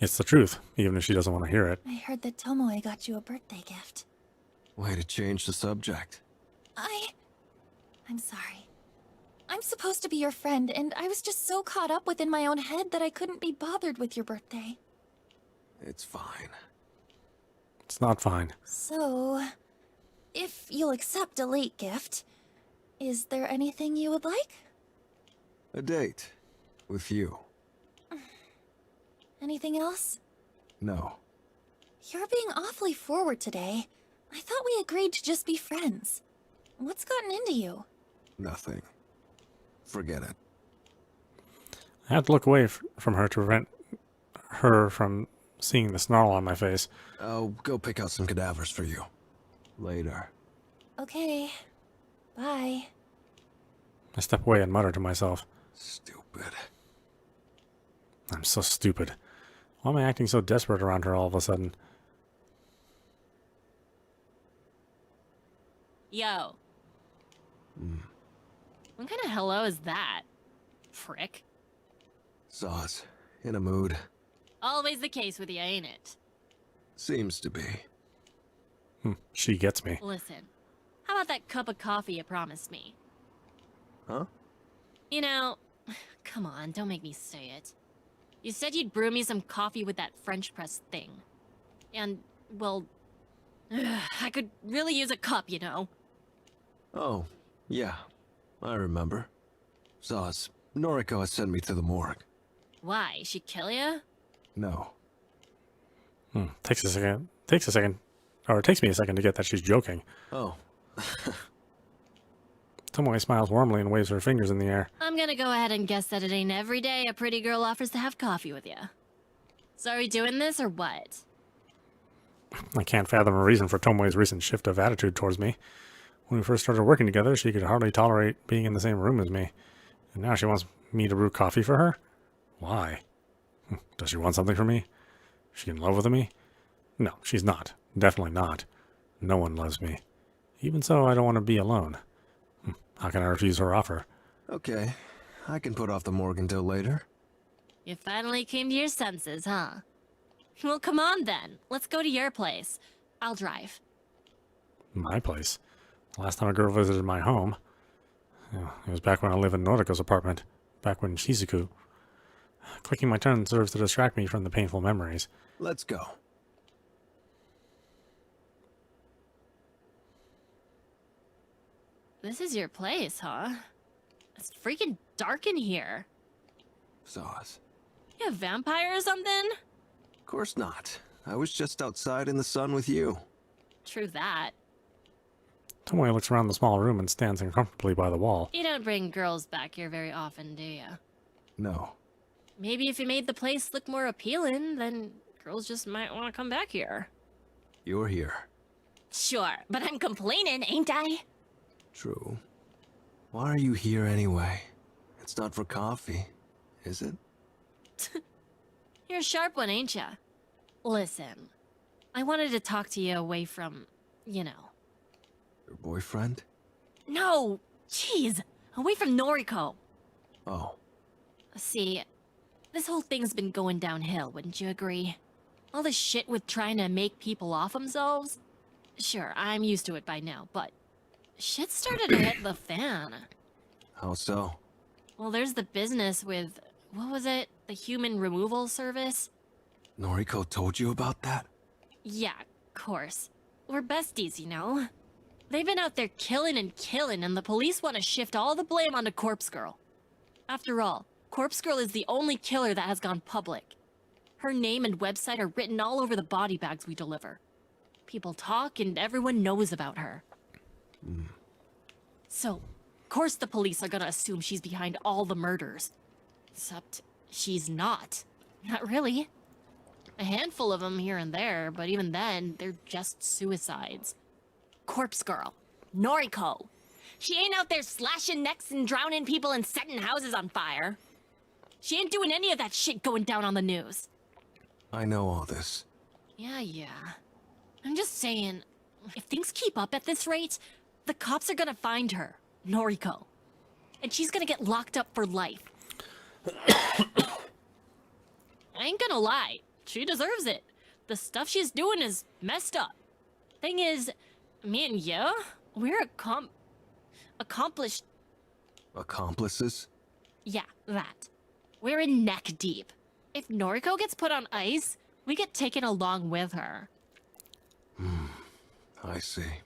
It's the truth, even if she doesn't want to hear it. I heard that Tomoe got you a birthday gift. Way to change the subject. I'm sorry. I'm supposed to be your friend, and I was just so caught up within my own head that I couldn't be bothered with your birthday. It's fine. It's not fine. So, if you'll accept a late gift, is there anything you would like? A date. With you. Anything else? No. You're being awfully forward today. I thought we agreed to just be friends. What's gotten into you? Nothing. Forget it. I had to look away from her to prevent her from seeing the snarl on my face. I'll go pick out some cadavers for you. Later. Okay. Bye. I step away and mutter to myself, Stupid. I'm so stupid. Why am I acting so desperate around her all of a sudden? Yo. What kind of hello is that? Frick. Sauce. In a mood. Always the case with you, ain't it? Seems to be. She gets me. Listen, how about that cup of coffee you promised me? Huh? You know, come on, don't make me say it. You said you'd brew me some coffee with that French press thing. And, well, I could really use a cup, you know. Oh, yeah. I remember. Sauce. Noriko has sent me to the morgue. Why? She kill ya? No. Takes a second. Or it takes me a second to get that she's joking. Oh. Tomoe smiles warmly and waves her fingers in the air. I'm gonna go ahead and guess that it ain't every day a pretty girl offers to have coffee with ya. So are we doing this or what? I can't fathom a reason for Tomoe's recent shift of attitude towards me. When we first started working together, she could hardly tolerate being in the same room as me. And now she wants me to brew coffee for her? Why? Does she want something from me? Is she in love with me? No, she's not. Definitely not. No one loves me. Even so, I don't want to be alone. How can I refuse her offer? Okay. I can put off the morgue until later. You finally came to your senses, huh? Well, come on then. Let's go to your place. I'll drive. My place. Last time a girl visited my home. It was back when I lived in Noriko's apartment. Back when Shizuku. Clicking my tongue serves to distract me from the painful memories. Let's go. This is your place, huh? It's freaking dark in here. Sauce. You a vampire or something? Of course not. I was just outside in the sun with you. True that. Tomoe looks around the small room and stands uncomfortably by the wall. You don't bring girls back here very often, do you? No. Maybe if you made the place look more appealing, then girls just might want to come back here. You're here. Sure, but I'm complaining, ain't I? True. Why are you here anyway? It's not for coffee, is it? You're a sharp one, ain't ya? Listen, I wanted to talk to you away from, you know. Your boyfriend? No! Jeez! Away from Noriko! Oh. See, this whole thing's been going downhill, wouldn't you agree? All this shit with trying to make people off themselves? Sure, I'm used to it by now, but shit started to hit the fan. How so? Well, there's the business with, what was it? The human removal service? Noriko told you about that? Yeah, of course. We're besties, you know? They've been out there killing and killing, and the police want to shift all the blame onto Corpse Girl. After all, Corpse Girl is the only killer that has gone public. Her name and website are written all over the body bags we deliver. People talk, and everyone knows about her. So, of course the police are gonna assume she's behind all the murders. Except, she's not. Not really. A handful of them here and there, but even then, they're just suicides. Corpse Girl. Noriko. She ain't out there slashing necks and drowning people and setting houses on fire. She ain't doing any of that shit going down on the news. I know all this. Yeah. I'm just saying, if things keep up at this rate, the cops are gonna find her, Noriko. And she's gonna get locked up for life. I ain't gonna lie, she deserves it. The stuff she's doing is messed up. Thing is, me and you, we're accomplished. Accomplices? Yeah, that. We're in neck deep. If Noriko gets put on ice, we get taken along with her. I see.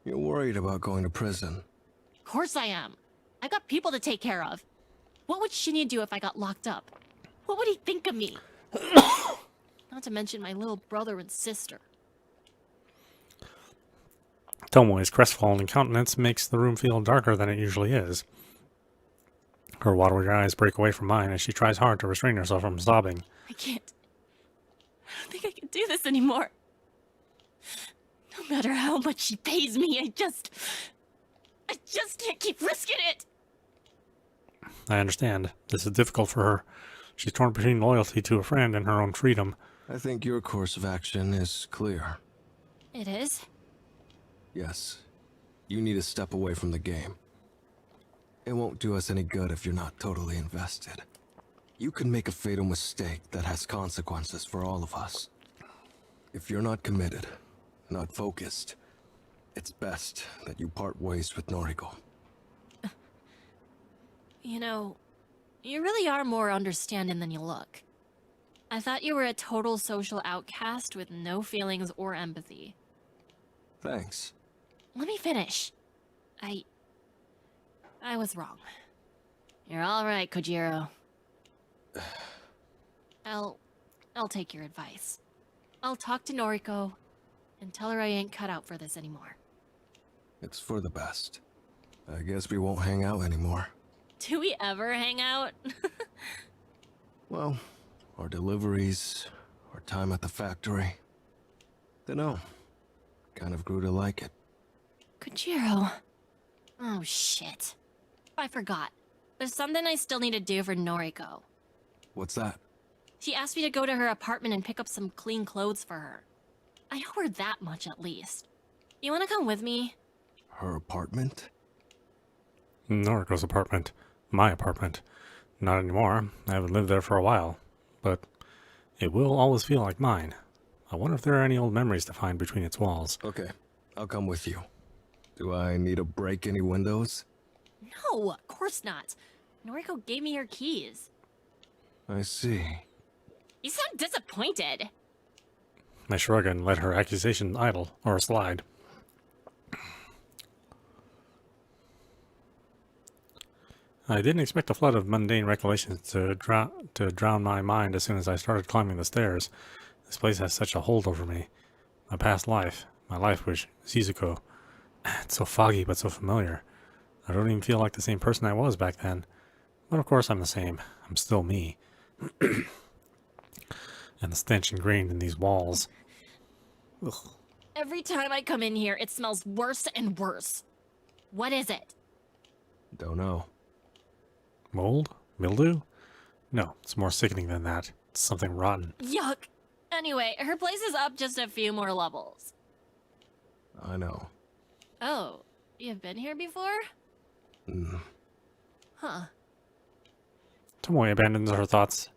You're worried about going to prison. Of course I am. I got people to take care of. What would Shinny do if I got locked up? What would he think of me? Not to mention my little brother and sister. Tomoe's crestfallen countenance makes the room feel darker than it usually is. Her watery eyes break away from mine as she tries hard to restrain herself from sobbing. I can't. I don't think I can do this anymore. No matter how much she pays me, I just can't keep risking it. I understand. This is difficult for her. She's torn between loyalty to a friend and her own freedom. I think your course of action is clear. It is? Yes. You need to step away from the game. It won't do us any good if you're not totally invested. You can make a fatal mistake that has consequences for all of us. If you're not committed, not focused, it's best that you part ways with Noriko. You know, you really are more understanding than you look. I thought you were a total social outcast with no feelings or empathy. Thanks. Let me finish. I was wrong. You're all right, Kojiro. I'll take your advice. I'll talk to Noriko and tell her I ain't cut out for this anymore. It's for the best. I guess we won't hang out anymore. Do we ever hang out? Well, our deliveries, our time at the factory. Dunno. Kind of grew to like it. Kojiro. Oh, shit. I forgot. There's something I still need to do for Noriko. What's that? She asked me to go to her apartment and pick up some clean clothes for her. I owe her that much at least. You wanna come with me? Her apartment? Noriko's apartment. My apartment. Not anymore. I haven't lived there for a while. But it will always feel like mine. I wonder if there are any old memories to find between its walls. Okay, I'll come with you. Do I need to break any windows? No, of course not. Noriko gave me her keys. I see. You sound disappointed. I shrug and let her accusation idle, or slide. I didn't expect a flood of mundane recollections to drown my mind as soon as I started climbing the stairs. This place has such a hold over me. My past life, my life with Shizuko. It's so foggy but so familiar. I don't even feel like the same person I was back then. But of course I'm the same. I'm still me. And the stench ingrained in these walls. Ugh. Every time I come in here, it smells worse and worse. What is it? Don't know. Mold? Mildew? No, it's more sickening than that. It's something rotten. Yuck. Anyway, her place is up just a few more levels. I know. Oh, you've been here before? Huh. Tomoe abandons her thoughts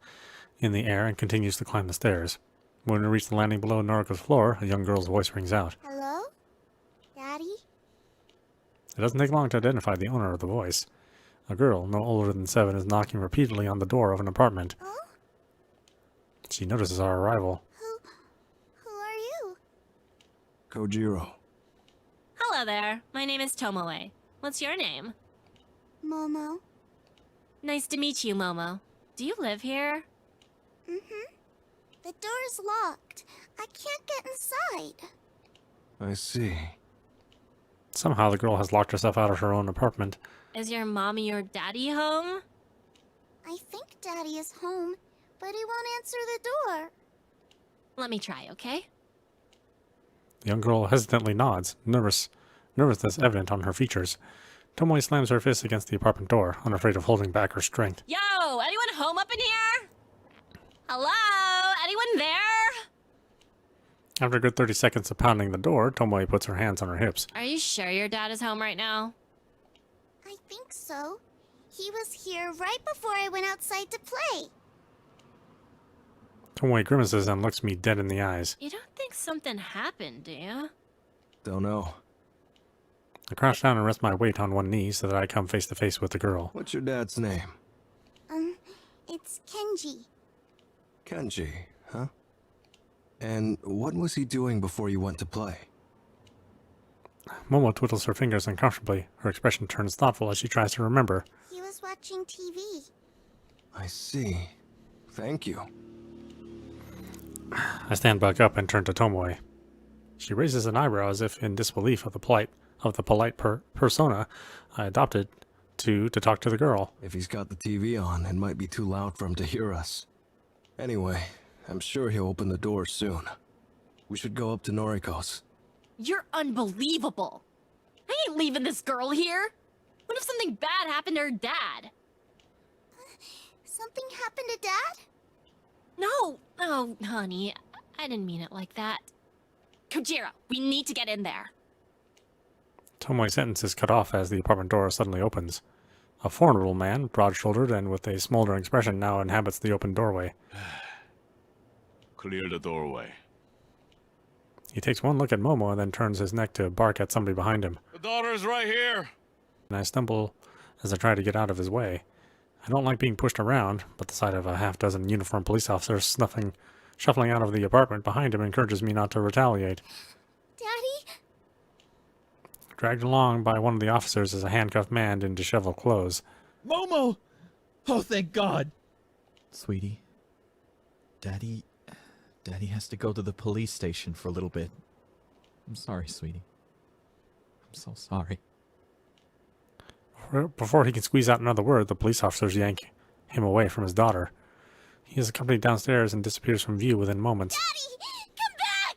in the air and continues to climb the stairs. When we reach the landing below Noriko's floor, a young girl's voice rings out. Hello? Daddy? It doesn't take long to identify the owner of the voice. A girl, no older than 7, is knocking repeatedly on the door of an apartment. Huh? She notices our arrival. Who are you? Kojiro. Hello there. My name is Tomoe. What's your name? Momo. Nice to meet you, Momo. Do you live here? Mm-hmm. The door's locked. I can't get inside. I see. Somehow the girl has locked herself out of her own apartment. Is your mommy or daddy home? I think Daddy is home, but he won't answer the door. Let me try, okay? The young girl hesitantly nods, nervous nervousness evident on her features. Tomoe slams her fist against the apartment door, unafraid of holding back her strength. Yo, anyone home up in here? Hello? Anyone there? After a good 30 seconds of pounding the door, Tomoe puts her hands on her hips. Are you sure your dad is home right now? I think so. He was here right before I went outside to play. Tomoe grimaces and looks me dead in the eyes. You don't think something happened, do you? Don't know. I crouch down and rest my weight on one knee so that I come face to face with the girl. What's your dad's name? It's Kenji. Kenji, huh? And what was he doing before you went to play? Momo twiddles her fingers uncomfortably. Her expression turns thoughtful as she tries to remember. He was watching TV. I see. Thank you. I stand back up and turn to Tomoe. She raises an eyebrow as if in disbelief of the polite persona I adopted to talk to the girl. If he's got the TV on, it might be too loud for him to hear us. Anyway, I'm sure he'll open the door soon. We should go up to Noriko's. You're unbelievable. I ain't leaving this girl here. What if something bad happened to her dad? Something happened to Dad? No. Oh, honey, I didn't mean it like that. Kojiro, we need to get in there. Tomoe's sentence is cut off as the apartment door suddenly opens. A formidable man, broad-shouldered and with a smoldering expression, now inhabits the open doorway. Clear the doorway. He takes one look at Momo and then turns his neck to bark at somebody behind him. The daughter's right here. And I stumble as I try to get out of his way. I don't like being pushed around, but the sight of a half-dozen uniformed police officers shuffling out of the apartment behind him encourages me not to retaliate. Daddy? Dragged along by one of the officers is a handcuffed man in disheveled clothes. Momo! Oh, thank God! Sweetie, Daddy has to go to the police station for a little bit. I'm sorry, sweetie. I'm so sorry. Before he can squeeze out another word, the police officers yank him away from his daughter. He is accompanied downstairs and disappears from view within moments. Daddy! Come back!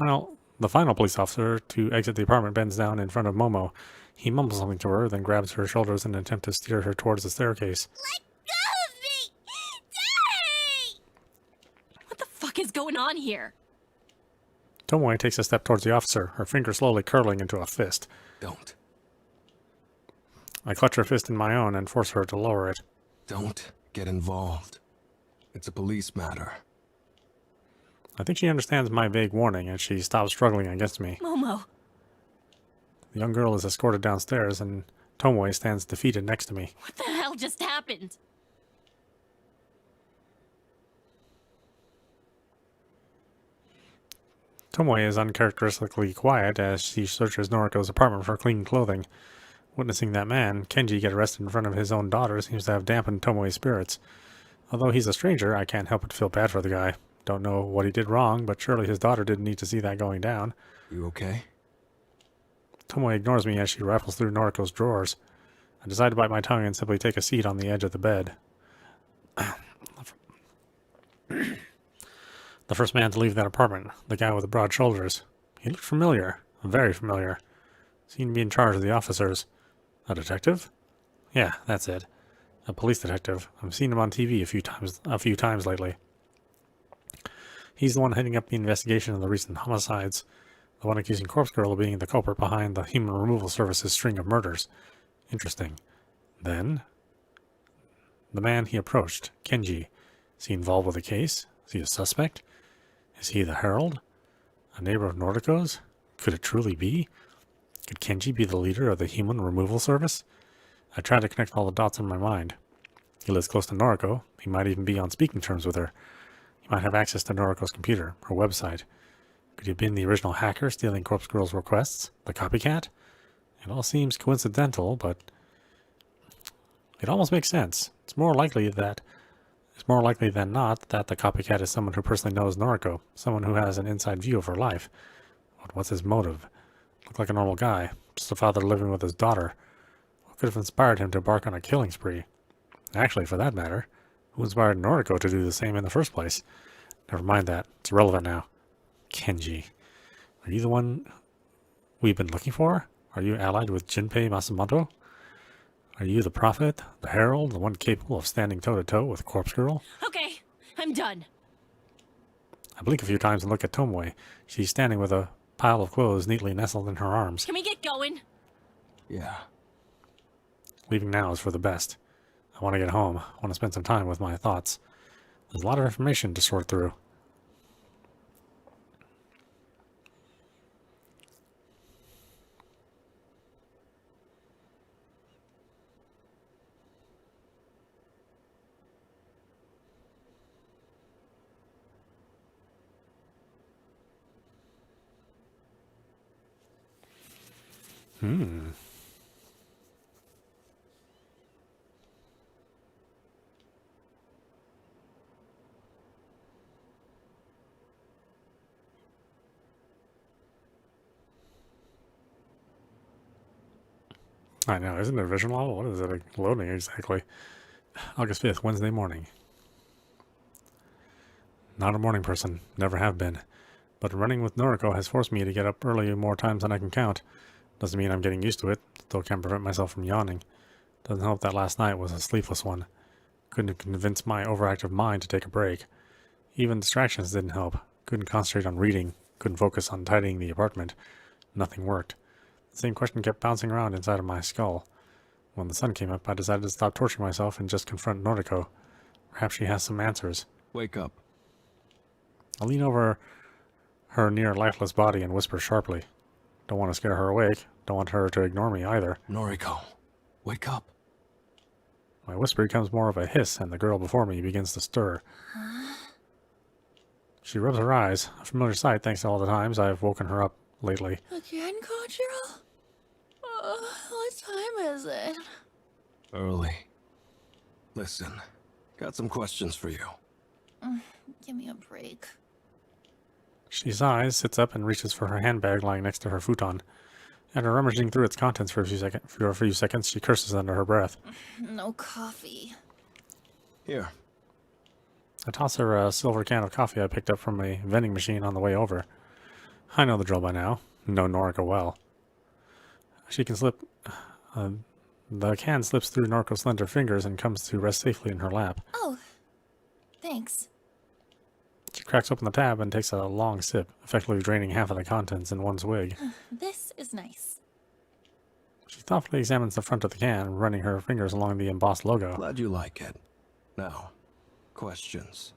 Daddy! The final police officer to exit the apartment bends down in front of Momo. He mumbles something to her, then grabs her shoulders in an attempt to steer her towards the staircase. Let go of me! Daddy! What the fuck is going on here? Tomoe takes a step towards the officer, her finger slowly curling into a fist. Don't. I clutch her fist in my own and force her to lower it. Don't get involved. It's a police matter. I think she understands my vague warning as she stops struggling against me. Momo. The young girl is escorted downstairs and Tomoe stands defeated next to me. What the hell just happened? Tomoe is uncharacteristically quiet as she searches Noriko's apartment for clean clothing. Witnessing that man, Kenji, get arrested in front of his own daughter seems to have dampened Tomoe's spirits. Although he's a stranger, I can't help but feel bad for the guy. Don't know what he did wrong, but surely his daughter didn't need to see that going down. You okay? Tomoe ignores me as she rifles through Noriko's drawers. I decide to bite my tongue and simply take a seat on the edge of the bed. The first man to leave that apartment, the guy with the broad shoulders. He looked familiar, very familiar. Seemed to be in charge of the officers. A detective? Yeah, that's it. A police detective. I've seen him on TV a few times lately. He's the one heading up the investigation of the recent homicides, the one accusing Corpse Girl of being the culprit behind the Human Removal Service's string of murders. Interesting. Then, the man he approached, Kenji. Is he involved with the case? Is he a suspect? Is he the Herald? A neighbor of Noriko's? Could it truly be? Could Kenji be the leader of the Human Removal Service? I tried to connect all the dots in my mind. He lives close to Noriko. He might even be on speaking terms with her. He might have access to Noriko's computer, her website. Could he have been the original hacker stealing Corpse Girl's requests? The copycat? It all seems coincidental, but it almost makes sense. It's more likely than not that the copycat is someone who personally knows Noriko, someone who has an inside view of her life. But what's his motive? Looked like a normal guy, just a father living with his daughter. What could have inspired him to embark on a killing spree? Actually, for that matter, who inspired Noriko to do the same in the first place? Never mind that. It's irrelevant now. Kenji. Are you the one we've been looking for? Are you allied with Jinpei Masamoto? Are you the prophet, the herald, the one capable of standing toe-to-toe with Corpse Girl? Okay, I'm done. I blink a few times and look at Tomoe. She's standing with a pile of clothes neatly nestled in her arms. Can we get going? Yeah. Leaving now is for the best. I want to get home. I want to spend some time with my thoughts. There's a lot of information to sort through. I know, isn't it a visual novel? What is it like, loading exactly? August 5th, Wednesday morning. Not a morning person, never have been. But running with Noriko has forced me to get up early more times than I can count. Doesn't mean I'm getting used to it, still can't prevent myself from yawning. Doesn't help that last night was a sleepless one. Couldn't convince my overactive mind to take a break. Even distractions didn't help. Couldn't concentrate on reading, couldn't focus on tidying the apartment. Nothing worked. The same question kept bouncing around inside of my skull. When the sun came up, I decided to stop torturing myself and just confront Noriko. Perhaps she has some answers. Wake up. I lean over her near lifeless body and whisper sharply. Don't want to scare her awake. Don't want her to ignore me either. Noriko, wake up. My whisper becomes more of a hiss, and the girl before me begins to stir. She rubs her eyes, a familiar sight thanks to all the times I've woken her up lately. Again, Conjuro? What time is it? Early. Listen, got some questions for you. Give me a break. She sighs, sits up, and reaches for her handbag lying next to her futon. After rummaging through its contents for a few seconds, she curses under her breath. No coffee. Here. I toss her a silver can of coffee I picked up from a vending machine on the way over. I know the drill by now. Know Noriko well. She can slip... the can slips through Noriko's slender fingers and comes to rest safely in her lap. Oh, thanks. She cracks open the tab and takes a long sip, effectively draining half of the contents in one swig. This is nice. She thoughtfully examines the front of the can, running her fingers along the embossed logo. Glad you like it. Now, questions.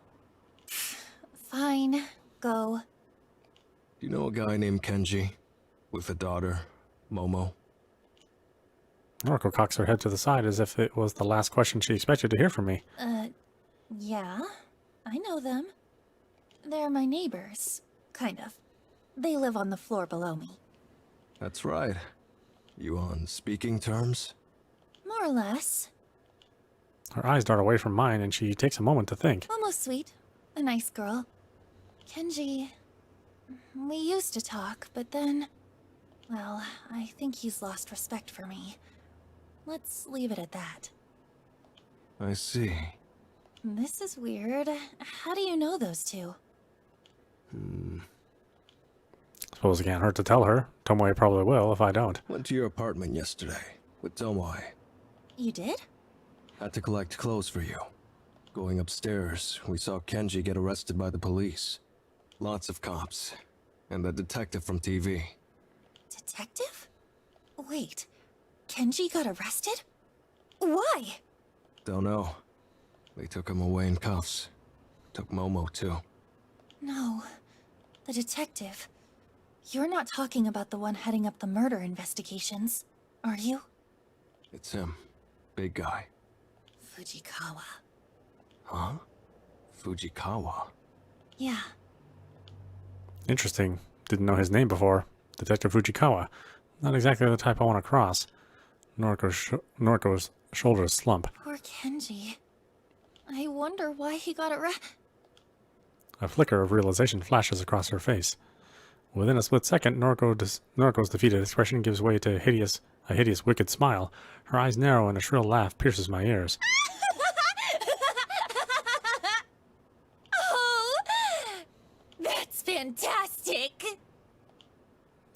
Fine. Go. Do you know a guy named Kenji? With a daughter, Momo? Noriko cocks her head to the side as if it was the last question she expected to hear from me. Yeah. I know them. They're my neighbors. Kind of. They live on the floor below me. That's right. You on speaking terms? More or less. Her eyes dart away from mine, and she takes a moment to think. Almost sweet. A nice girl. Kenji... We used to talk, but then... Well, I think he's lost respect for me. Let's leave it at that. I see. This is weird. How do you know those two? Suppose it can't hurt to tell her. Tomoe probably will if I don't. Went to your apartment yesterday with Tomoe. You did? Had to collect clothes for you. Going upstairs, we saw Kenji get arrested by the police. Lots of cops. And the detective from TV. Detective? Wait, Kenji got arrested? Why? Don't know. They took him away in cuffs. Took Momo too. No, the detective. You're not talking about the one heading up the murder investigations, are you? It's him. Big guy. Fujikawa. Huh? Fujikawa? Yeah. Interesting. Didn't know his name before. Detective Fujikawa. Not exactly the type I want to cross. Noriko's shoulders slump. Poor Kenji. I wonder why he got arrested. A flicker of realization flashes across her face. Within a split second, Noriko's defeated expression gives way to a hideous, wicked smile. Her eyes narrow and a shrill laugh pierces my ears. Oh, that's fantastic!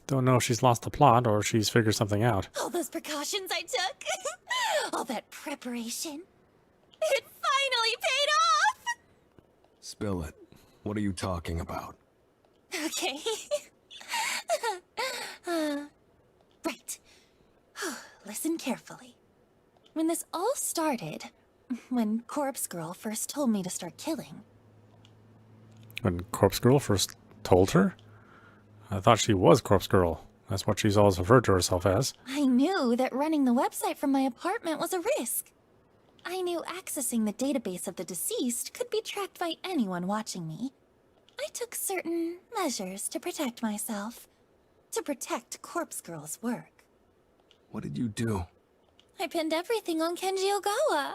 Don't know if she's lost the plot or she's figured something out. All those precautions I took, all that preparation, it finally paid off! Spill it. What are you talking about? Okay. Right. Listen carefully. When this all started, when Corpse Girl first told me to start killing, When Corpse Girl first told her? I thought she was Corpse Girl. That's what she's always referred to herself as. I knew that running the website from my apartment was a risk. I knew accessing the database of the deceased could be tracked by anyone watching me. I took certain measures to protect myself. To protect Corpse Girl's work. What did you do? I pinned everything on Kenji Ogawa.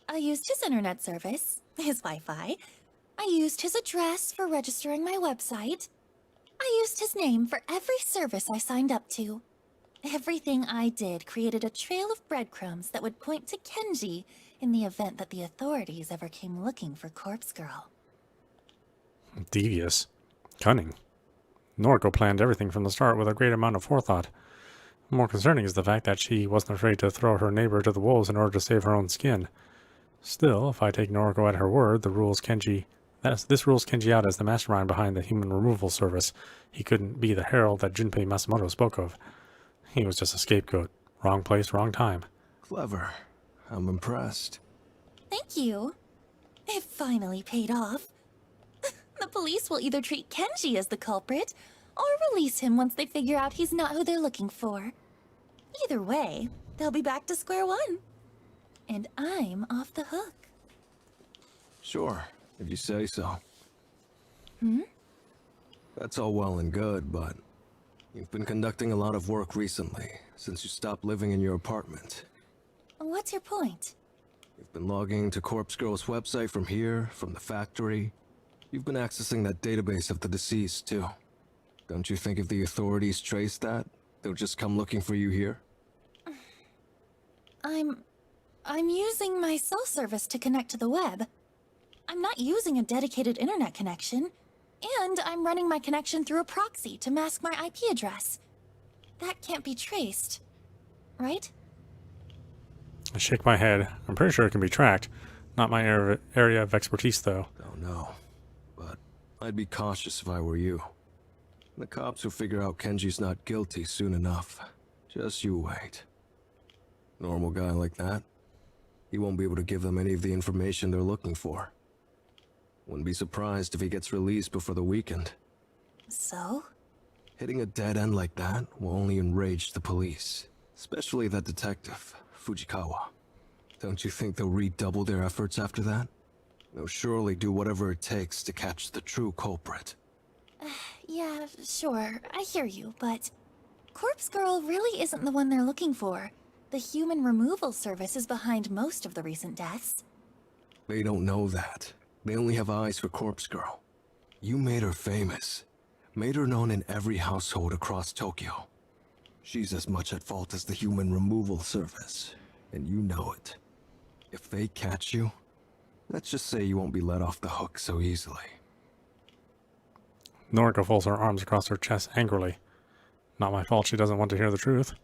I used his internet service, his Wi-Fi. I used his address for registering my website. I used his name for every service I signed up to. Everything I did created a trail of breadcrumbs that would point to Kenji in the event that the authorities ever came looking for Corpse Girl. Devious. Cunning. Noriko planned everything from the start with a great amount of forethought. More concerning is the fact that she wasn't afraid to throw her neighbor to the wolves in order to save her own skin. Still, if I take Noriko at her word, this rules Kenji out as the mastermind behind the human removal service. He couldn't be the herald that Junpei Masamoto spoke of. He was just a scapegoat. Wrong place, wrong time. Clever. I'm impressed. Thank you. It finally paid off. The police will either treat Kenji as the culprit, or release him once they figure out he's not who they're looking for. Either way, they'll be back to square one. And I'm off the hook. Sure, if you say so. Hmm? That's all well and good, but you've been conducting a lot of work recently, since you stopped living in your apartment. What's your point? You've been logging into Corpse Girl's website from here, from the factory. You've been accessing that database of the deceased, too. Don't you think if the authorities trace that, they'll just come looking for you here? I'm using my cell service to connect to the web. I'm not using a dedicated internet connection. And I'm running my connection through a proxy to mask my IP address. That can't be traced, right? I shake my head. I'm pretty sure it can be tracked. Not my area of expertise, though. Oh no, but I'd be cautious if I were you. The cops will figure out Kenji's not guilty soon enough. Just you wait. Normal guy like that, he won't be able to give them any of the information they're looking for. Wouldn't be surprised if he gets released before the weekend. So? Hitting a dead end like that will only enrage the police, especially that detective, Fujikawa. Don't you think they'll redouble their efforts after that? They'll surely do whatever it takes to catch the true culprit. Yeah, sure, I hear you, but Corpse Girl really isn't the one they're looking for. The human removal service is behind most of the recent deaths. They don't know that. They only have eyes for Corpse Girl. You made her famous. Made her known in every household across Tokyo. She's as much at fault as the human removal service, and you know it. If they catch you, let's just say you won't be let off the hook so easily. Noriko folds her arms across her chest angrily. Not my fault she doesn't want to hear the truth.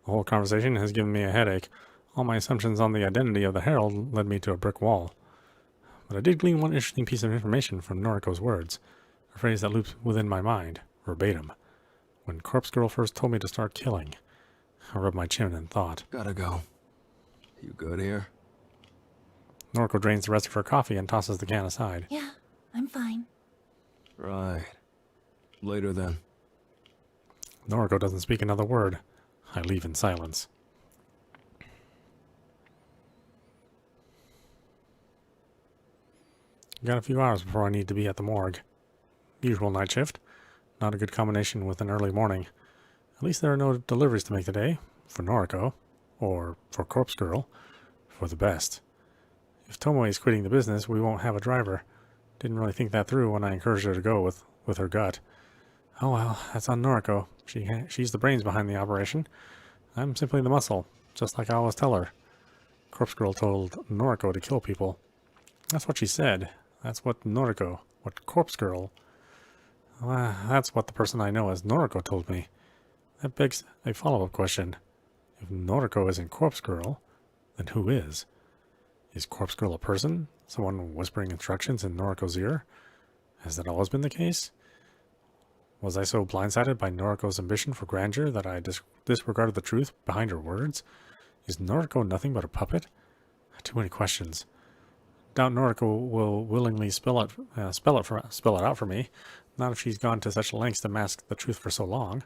The whole conversation has given me a headache. All my assumptions on the identity of the herald led me to a brick wall. But I did glean one interesting piece of information from Noriko's words, a phrase that loops within my mind, verbatim. When Corpse Girl first told me to start killing, I rubbed my chin in thought. Gotta go. You good here? Noriko drains the rest of her coffee and tosses the can aside. Yeah, I'm fine. Right. Later then. Noriko doesn't speak another word. I leave in silence. Got a few hours before I need to be at the morgue. Usual night shift. Not a good combination with an early morning. At least there are no deliveries to make today. For Noriko. Or for Corpse Girl. For the best. If Tomoe is quitting the business, we won't have a driver. Didn't really think that through when I encouraged her to go with her gut. Oh well, that's on Noriko. She's the brains behind the operation. I'm simply the muscle, just like I always tell her. Corpse Girl told Noriko to kill people. That's what she said. That's what Corpse Girl... that's what the person I know as Noriko told me. That begs a follow-up question. If Noriko isn't Corpse Girl, then who is? Is Corpse Girl a person? Someone whispering instructions in Noriko's ear? Has that always been the case? Was I so blindsided by Noriko's ambition for grandeur that I disregarded the truth behind her words? Is Noriko nothing but a puppet? Too many questions. Doubt Noriko will willingly spell it out for me. Not if she's gone to such lengths to mask the truth for so long.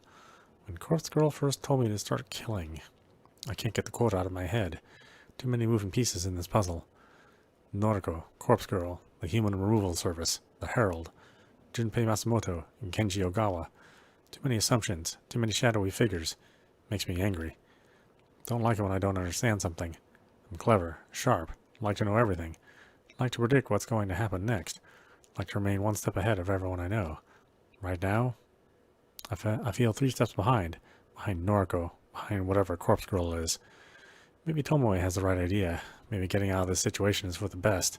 When Corpse Girl first told me to start killing, I can't get the quote out of my head. Too many moving pieces in this puzzle. Noriko, Corpse Girl, the Human Removal Service, the Herald, Junpei Matsumoto, and Kenji Ogawa. Too many assumptions, too many shadowy figures. Makes me angry. Don't like it when I don't understand something. I'm clever, sharp, like to know everything. Like to predict what's going to happen next. Like to remain one step ahead of everyone I know. Right now, I feel 3 steps behind Noriko, behind whatever Corpse Girl is. Maybe Tomoe has the right idea. Maybe getting out of this situation is for the best.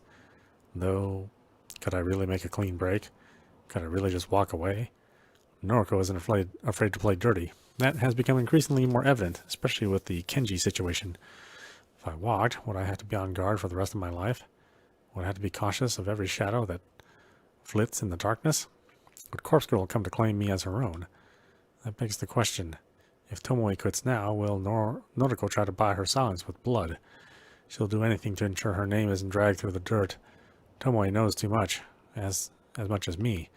Though, could I really make a clean break? Could I really just walk away? Noriko isn't afraid to play dirty. That has become increasingly more evident, especially with the Kenji situation. If I walked, would I have to be on guard for the rest of my life? Would I have to be cautious of every shadow that flits in the darkness? Would Corpse Girl come to claim me as her own? That begs the question. If Tomoe quits now, will Noriko try to buy her silence with blood? She'll do anything to ensure her name isn't dragged through the dirt. Tomoe knows too much, as much as me.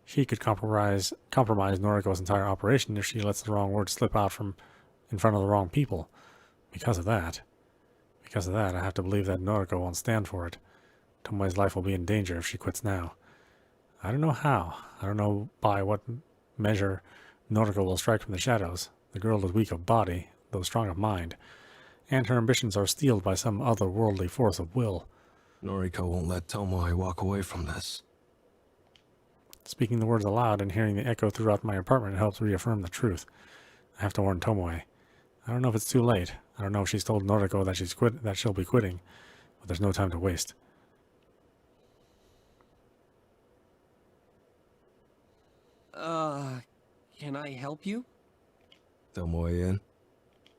She could compromise Noriko's entire operation if she lets the wrong words slip out from in front of the wrong people. Because of that, I have to believe that Noriko won't stand for it. Tomoe's life will be in danger if she quits now. I don't know how. I don't know by what measure Noriko will strike from the shadows. The girl is weak of body, though strong of mind, and her ambitions are steeled by some otherworldly force of will. Noriko won't let Tomoe walk away from this. Speaking the words aloud and hearing the echo throughout my apartment helps reaffirm the truth. I have to warn Tomoe. I don't know if it's too late. I don't know if she's told Noriko that she'll be quitting, but there's no time to waste. Can I help you? Tomoe in?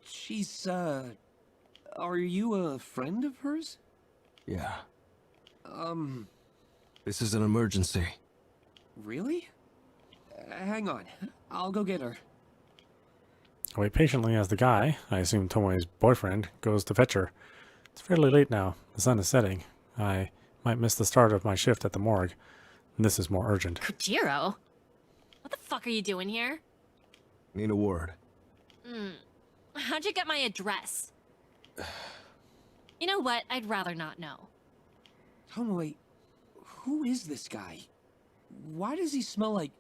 She's, are you a friend of hers? Yeah. This is an emergency. Really? Hang on. I'll go get her. I wait patiently as the guy, I assume Tomoe's boyfriend, goes to fetch her. It's fairly late now. The sun is setting. I might miss the start of my shift at the morgue. And this is more urgent. Kojiro? What the fuck are you doing here? Need a word. How'd you get my address? You know what? I'd rather not know. Tomoe, who is this guy? Why does he smell like...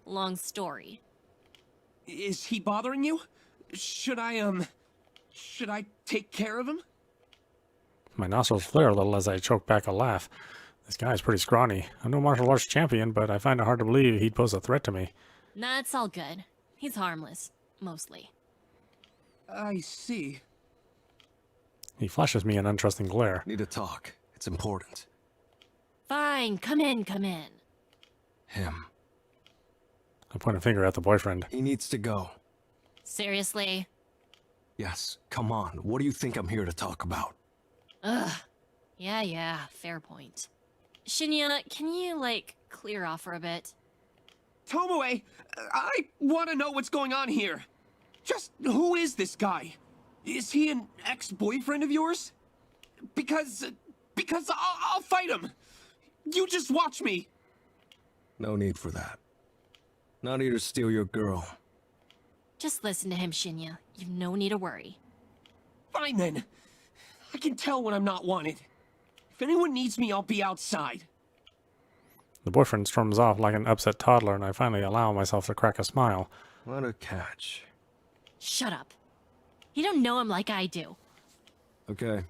Long story. Is he bothering you? Should I take care of him? My nostrils flare a little as I choke back a laugh. This guy's pretty scrawny. I'm no martial arts champion, but I find it hard to believe he'd pose a threat to me. Nah, it's all good. He's harmless. Mostly. I see. He flashes me an untrusting glare. Need to talk. It's important. Fine, come in. Him. I point a finger at the boyfriend. He needs to go. Seriously? Yes, come on. What do you think I'm here to talk about? Ugh. Yeah, fair point. Shinya, can you, clear off for a bit? Tomoe, I want to know what's going on here. Just who is this guy? Is he an ex-boyfriend of yours? Because I'll fight him. You just watch me. No need for that. Not here to steal your girl. Just listen to him, Shinya. You've no need to worry. Fine then. I can tell when I'm not wanted. If anyone needs me, I'll be outside. The boyfriend storms off like an upset toddler, and I finally allow myself to crack a smile. What a catch. Shut up. You don't know him like I do. Okay.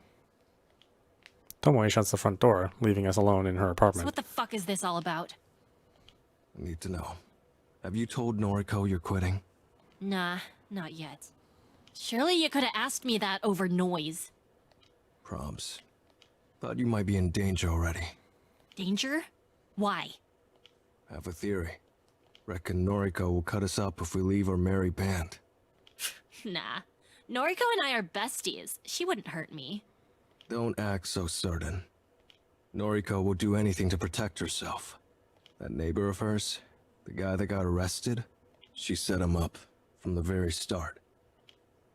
Tomoe shuts the front door, leaving us alone in her So apartment. what the fuck is this all about? I need to know. Have you told Noriko you're quitting? Nah, not yet. Surely you could have asked me that over noise. Probs. Thought you might be in danger already. Danger? Why? Have a theory. Reckon Noriko will cut us up if we leave our merry band. Nah. Noriko and I are besties. She wouldn't hurt me. Don't act so certain. Noriko will do anything to protect herself. That neighbor of hers, the guy that got arrested, she set him up from the very start.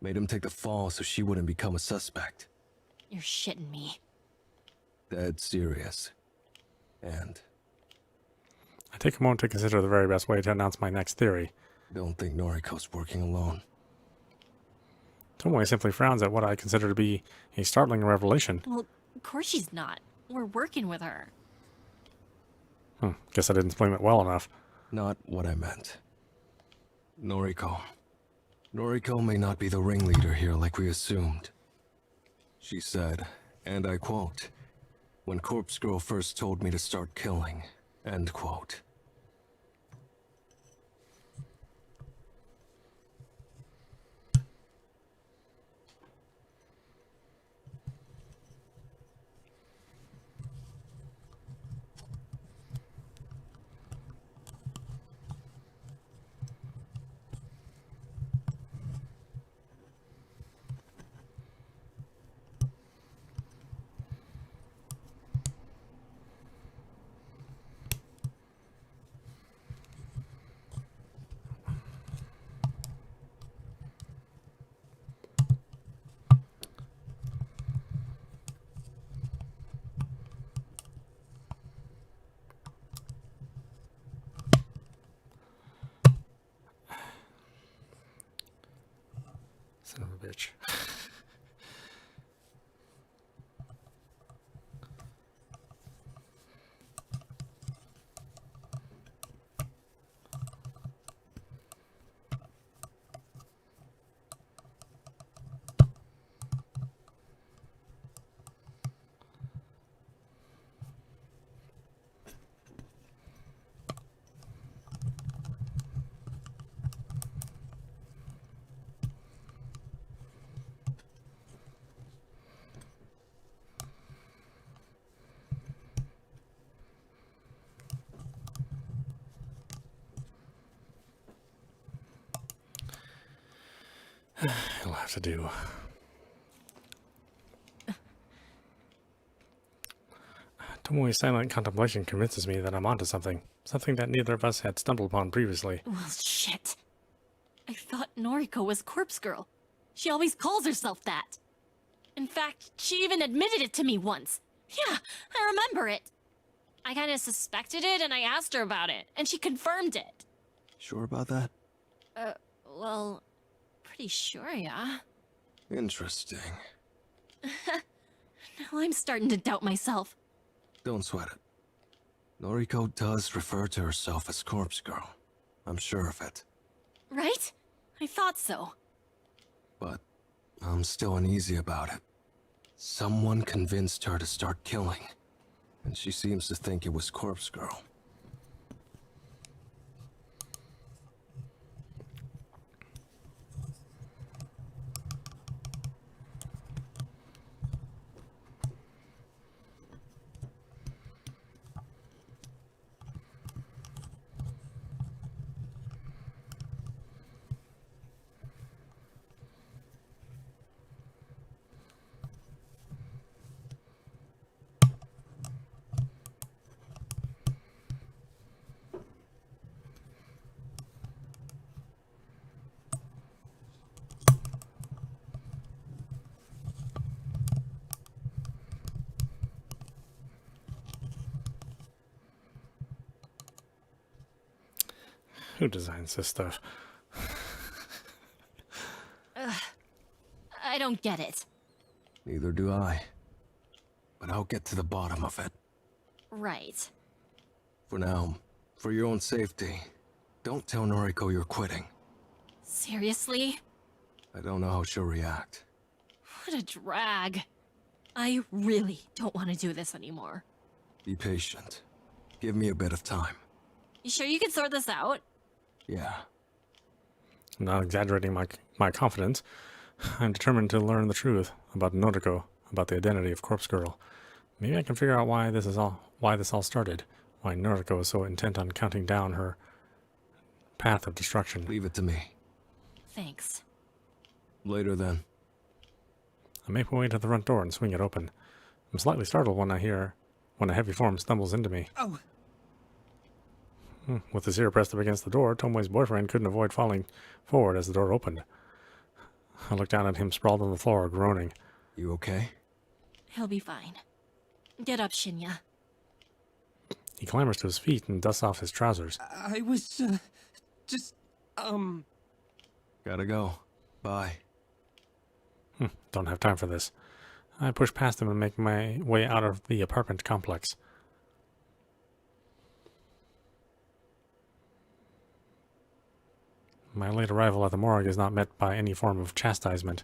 Made him take the fall so she wouldn't become a suspect. You're shitting me. Dead serious. And I take a moment to consider the very best way to announce my next theory. don't think Noriko's working alone. Tomoe simply frowns at what I consider to be a startling revelation. Well, of course she's not. We're working with her. Guess I didn't explain it well enough. Not what I meant. Noriko. Noriko may not be the ringleader here like we assumed. She said, and I quote, "When Corpse Girl first told me to start killing," end quote. Son of a bitch. It'll have to do. Tomoe's silent contemplation convinces me that I'm onto something. Something that neither of us had stumbled upon previously. Well, shit. I thought Noriko was Corpse Girl. She always calls herself that. In fact, she even admitted it to me once. Yeah, I remember it. I kinda suspected it and I asked her about it, and she confirmed it. Sure about that? Well, pretty sure, yeah. Interesting. Now I'm starting to doubt myself. Don't sweat it. Noriko does refer to herself as Corpse Girl. I'm sure of it. Right? I thought so. But I'm still uneasy about it. Someone convinced her to start killing, and she seems to think it was Corpse Girl. Who designs this stuff? I don't get it. Neither do I. But I'll get to the bottom of it. Right. For now, for your own safety, don't tell Noriko you're quitting. Seriously? I don't know how she'll react. What a drag. I really don't want to do this anymore. Be patient. Give me a bit of time. You sure you can sort this out? Yeah. I'm not exaggerating my confidence. I'm determined to learn the truth about Noriko, about the identity of Corpse Girl. Maybe I can figure out why this all started. Why Noriko is so intent on counting down her path of destruction. Leave it to me. Thanks. Later then. I make my way to the front door and swing it open. I'm slightly startled when a heavy form stumbles into me. Oh, With his ear pressed up against the door, Tomoe's boyfriend couldn't avoid falling forward as the door opened. I looked down at him sprawled on the floor, groaning. You okay? He'll be fine. Get up, Shinya. He clambers to his feet and dusts off his trousers. I was, just, Gotta go. Bye. Don't have time for this. I push past him and make my way out of the apartment complex. My late arrival at the morgue is not met by any form of chastisement.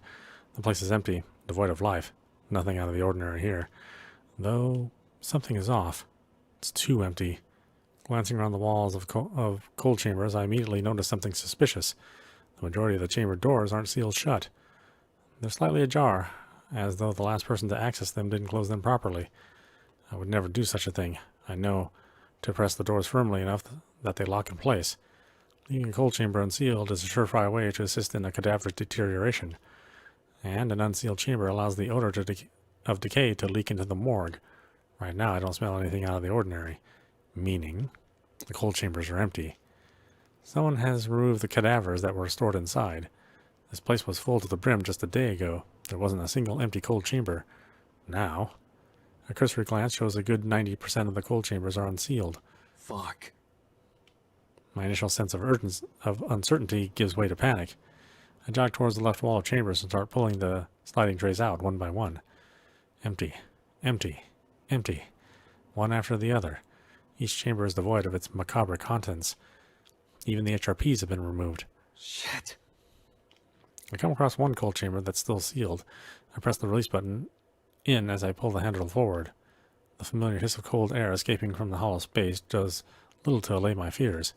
The place is empty, devoid of life. Nothing out of the ordinary here. Though something is off. It's too empty. Glancing around the walls of cold chambers, I immediately notice something suspicious. The majority of the chamber doors aren't sealed shut. They're slightly ajar, as though the last person to access them didn't close them properly. I would never do such a thing. I know to press the doors firmly enough that they lock in place. Leaving a cold chamber unsealed is a surefire way to assist in a cadaver's deterioration. And an unsealed chamber allows the odor of decay to leak into the morgue. Right now I don't smell anything out of the ordinary. Meaning, the cold chambers are empty. Someone has removed the cadavers that were stored inside. This place was full to the brim just a day ago. There wasn't a single empty cold chamber. Now, a cursory glance shows a good 90% of the cold chambers are unsealed. Fuck. My initial sense of uncertainty gives way to panic. I jog towards the left wall of chambers and start pulling the sliding trays out one by one. Empty, empty, empty. One after the other. Each chamber is devoid of its macabre contents. Even the HRPs have been removed. Shit. I come across one cold chamber that's still sealed. I press the release button in as I pull the handle forward. The familiar hiss of cold air escaping from the hollow space does little to allay my fears.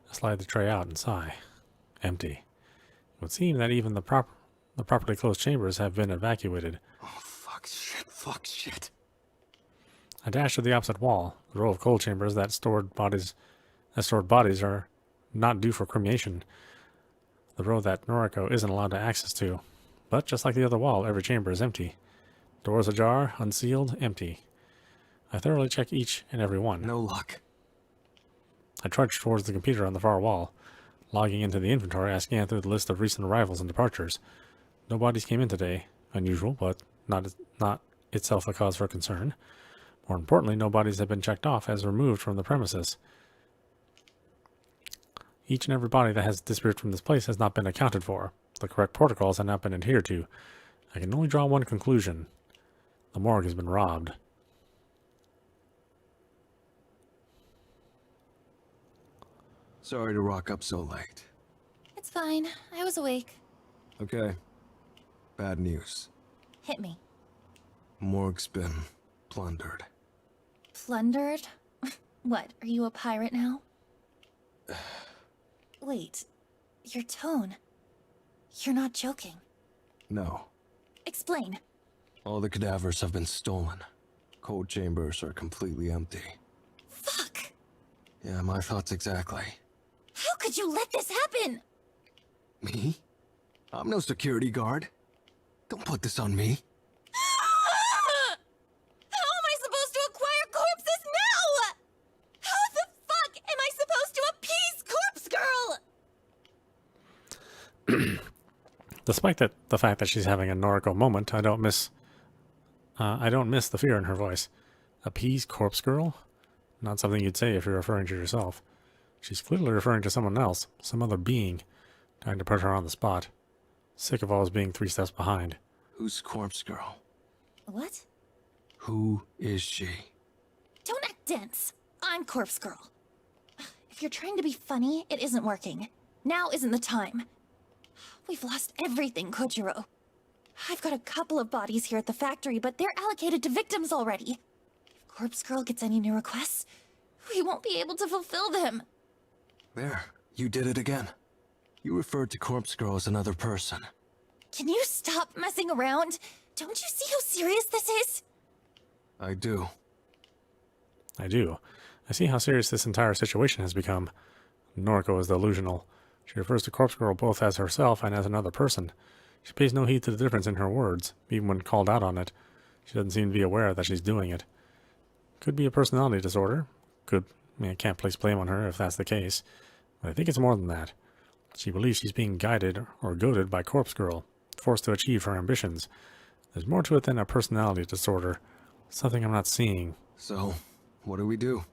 I slide the tray out and sigh. Empty. It would seem that even the properly closed chambers have been evacuated. Oh, fuck, shit. I dash to the opposite wall. The row of cold chambers that stored bodies are not due for cremation. The row that Noriko isn't allowed to access to. But just like the other wall, every chamber is empty. Doors ajar, unsealed, empty. I thoroughly check each and every one. No luck. I trudge towards the computer on the far wall. Logging into the inventory, I scan through the list of recent arrivals and departures. No bodies came in today. Unusual, but not itself a cause for concern. More importantly, no bodies have been checked off as removed from the premises. Each and every body that has disappeared from this place has not been accounted for. The correct protocols have not been adhered to. I can only draw one conclusion. The morgue has been robbed. Sorry to rock up so late. It's fine. I was awake. Okay. Bad news. Hit me. Morgue's been plundered. Plundered? What, are you a pirate now? Wait, your tone. You're not joking. No. Explain. All the cadavers have been stolen. Cold chambers are completely empty. Fuck! Yeah, my thoughts exactly. How could you let this happen? Me? I'm no security guard. Don't put this on me. How am I supposed to acquire corpses now? How the fuck am I supposed to appease Corpse Girl? Despite the fact that she's having a Noriko moment, I don't miss the fear in her voice. Appease Corpse Girl? Not something you'd say if you're referring to yourself. She's clearly referring to someone else, some other being, trying to put her on the spot. Sick of always being 3 steps behind. Who's Corpse Girl? What? Who is she? Don't act dense. I'm Corpse Girl. If you're trying to be funny, it isn't working. Now isn't the time. We've lost everything, Kojiro. I've got a couple of bodies here at the factory, but they're allocated to victims already. If Corpse Girl gets any new requests, we won't be able to fulfill them. There, you did it again. You referred to Corpse Girl as another person. Can you stop messing around? Don't you see how serious this is? I do. I do. I see how serious this entire situation has become. Noriko is delusional. She refers to Corpse Girl both as herself and as another person. She pays no heed to the difference in her words, even when called out on it. She doesn't seem to be aware that she's doing it. Could be a personality disorder. I can't place blame on her if that's the case. But I think it's more than that. She believes she's being guided or goaded by Corpse Girl, forced to achieve her ambitions. There's more to it than a personality disorder. Something I'm not seeing. So, what do we do?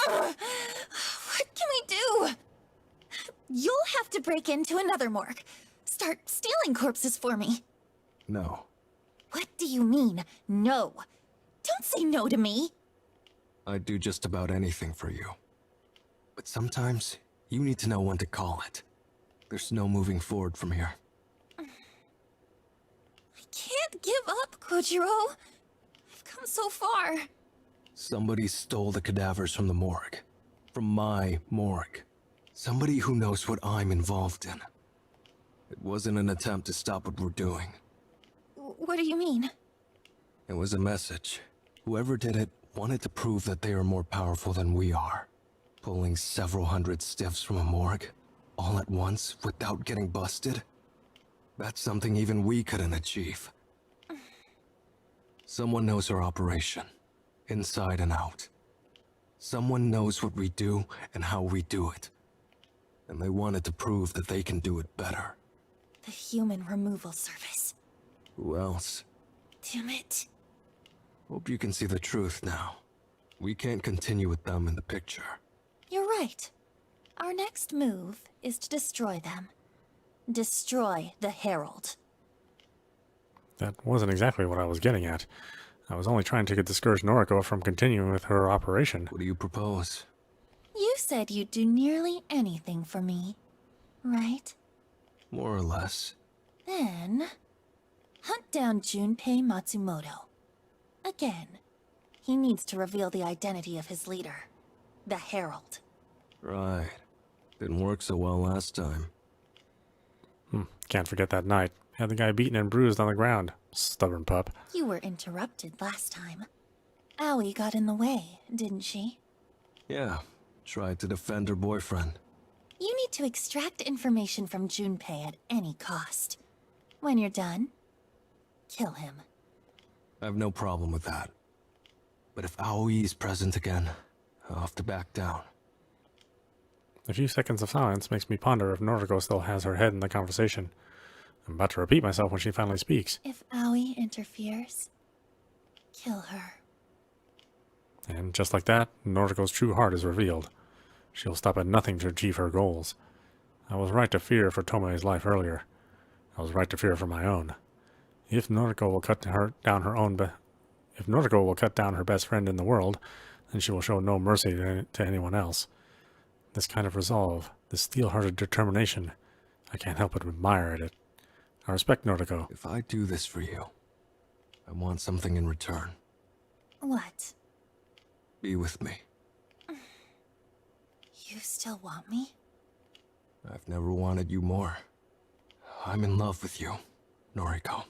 What can we do? You'll have to break into another morgue. Start stealing corpses for me. No. What do you mean, no? Don't say no to me. I'd do just about anything for you. But sometimes, you need to know when to call it. There's no moving forward from here. I can't give up, Kojiro. I've come so far. Somebody stole the cadavers from the morgue. From my morgue. Somebody who knows what I'm involved in. It wasn't an attempt to stop what we're doing. What do you mean? It was a message. Whoever did it wanted to prove that they are more powerful than we are. Pulling several hundred stiffs from a morgue, all at once, without getting busted? That's something even we couldn't achieve. Someone knows our operation, inside and out. Someone knows what we do and how we do it. And they wanted to prove that they can do it better. The human removal service. Who else? Damn it. Hope you can see the truth now. We can't continue with them in the picture. You're right. Our next move is to destroy them. Destroy the Herald. That wasn't exactly what I was getting at. I was only trying to discourage Noriko from continuing with her operation. What do you propose? You said you'd do nearly anything for me, right? More or less. Then, hunt down Junpei Matsumoto. Again, he needs to reveal the identity of his leader, the Herald. Right. Didn't work so well last time. Can't forget that night. Had the guy beaten and bruised on the ground. Stubborn pup. You were interrupted last time. Aoi got in the way, didn't she? Yeah. Tried to defend her boyfriend. You need to extract information from Junpei at any cost. When you're done, kill him. I have no problem with that. But if Aoi is present again, I'll have to back down. A few seconds of silence makes me ponder if Noriko still has her head in the conversation. I'm about to repeat myself when she finally speaks. If Aoi interferes, kill her. And just like that, Noriko's true heart is revealed. She'll stop at nothing to achieve her goals. I was right to fear for Tomoe's life earlier. I was right to fear for my own. If Noriko will cut down her best friend in the world, then she will show no mercy to anyone else. This kind of resolve, this steel-hearted determination, I can't help but admire it. I respect Noriko. If I do this for you, I want something in return. What? Be with me. You still want me? I've never wanted you more. I'm in love with you, Noriko.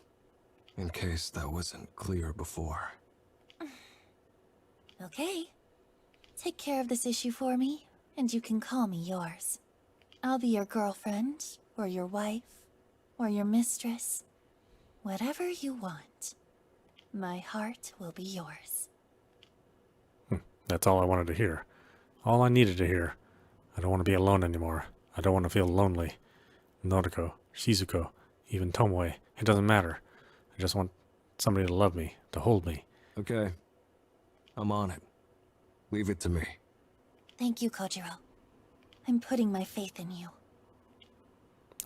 In case that wasn't clear before. Okay. Take care of this issue for me, and you can call me yours. I'll be your girlfriend, or your wife, or your mistress. Whatever you want. My heart will be yours. That's all I wanted to hear. All I needed to hear. I don't want to be alone anymore. I don't want to feel lonely. Noriko, Shizuko, even Tomoe, it doesn't matter. I just want somebody to love me, to hold me. Okay. I'm on it. Leave it to me. Thank you, Kojiro. I'm putting my faith in you.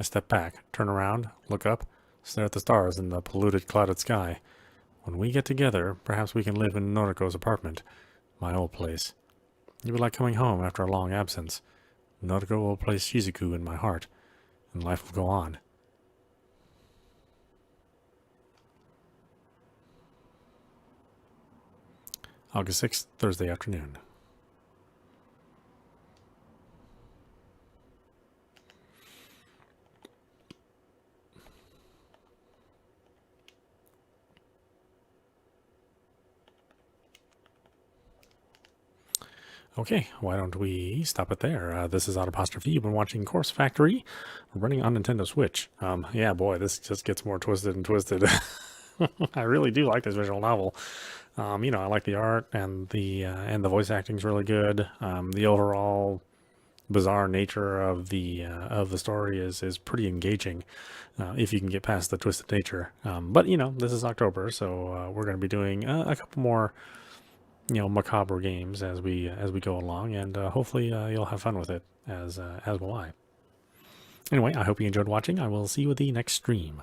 I step back, turn around, look up, stare at the stars in the polluted, clouded sky. When we get together, perhaps we can live in Noriko's apartment, my old place. It would be like coming home after a long absence. Noriko will place Shizuku in my heart, and life will go on. August 6th, Thursday afternoon. Okay, why don't we stop it there? This is Audapostrophe. You've been watching Corpse Factory, running on Nintendo Switch. Yeah, boy, this just gets more twisted and twisted. I really do like this visual novel. You know, I like the art and the voice acting's really good. The overall bizarre nature of the story is pretty engaging, if you can get past the twisted nature. But you know, this is October, so we're going to be doing a couple more, you know, macabre games as we go along, and hopefully you'll have fun with it as will I. Anyway, I hope you enjoyed watching. I will see you at the next stream.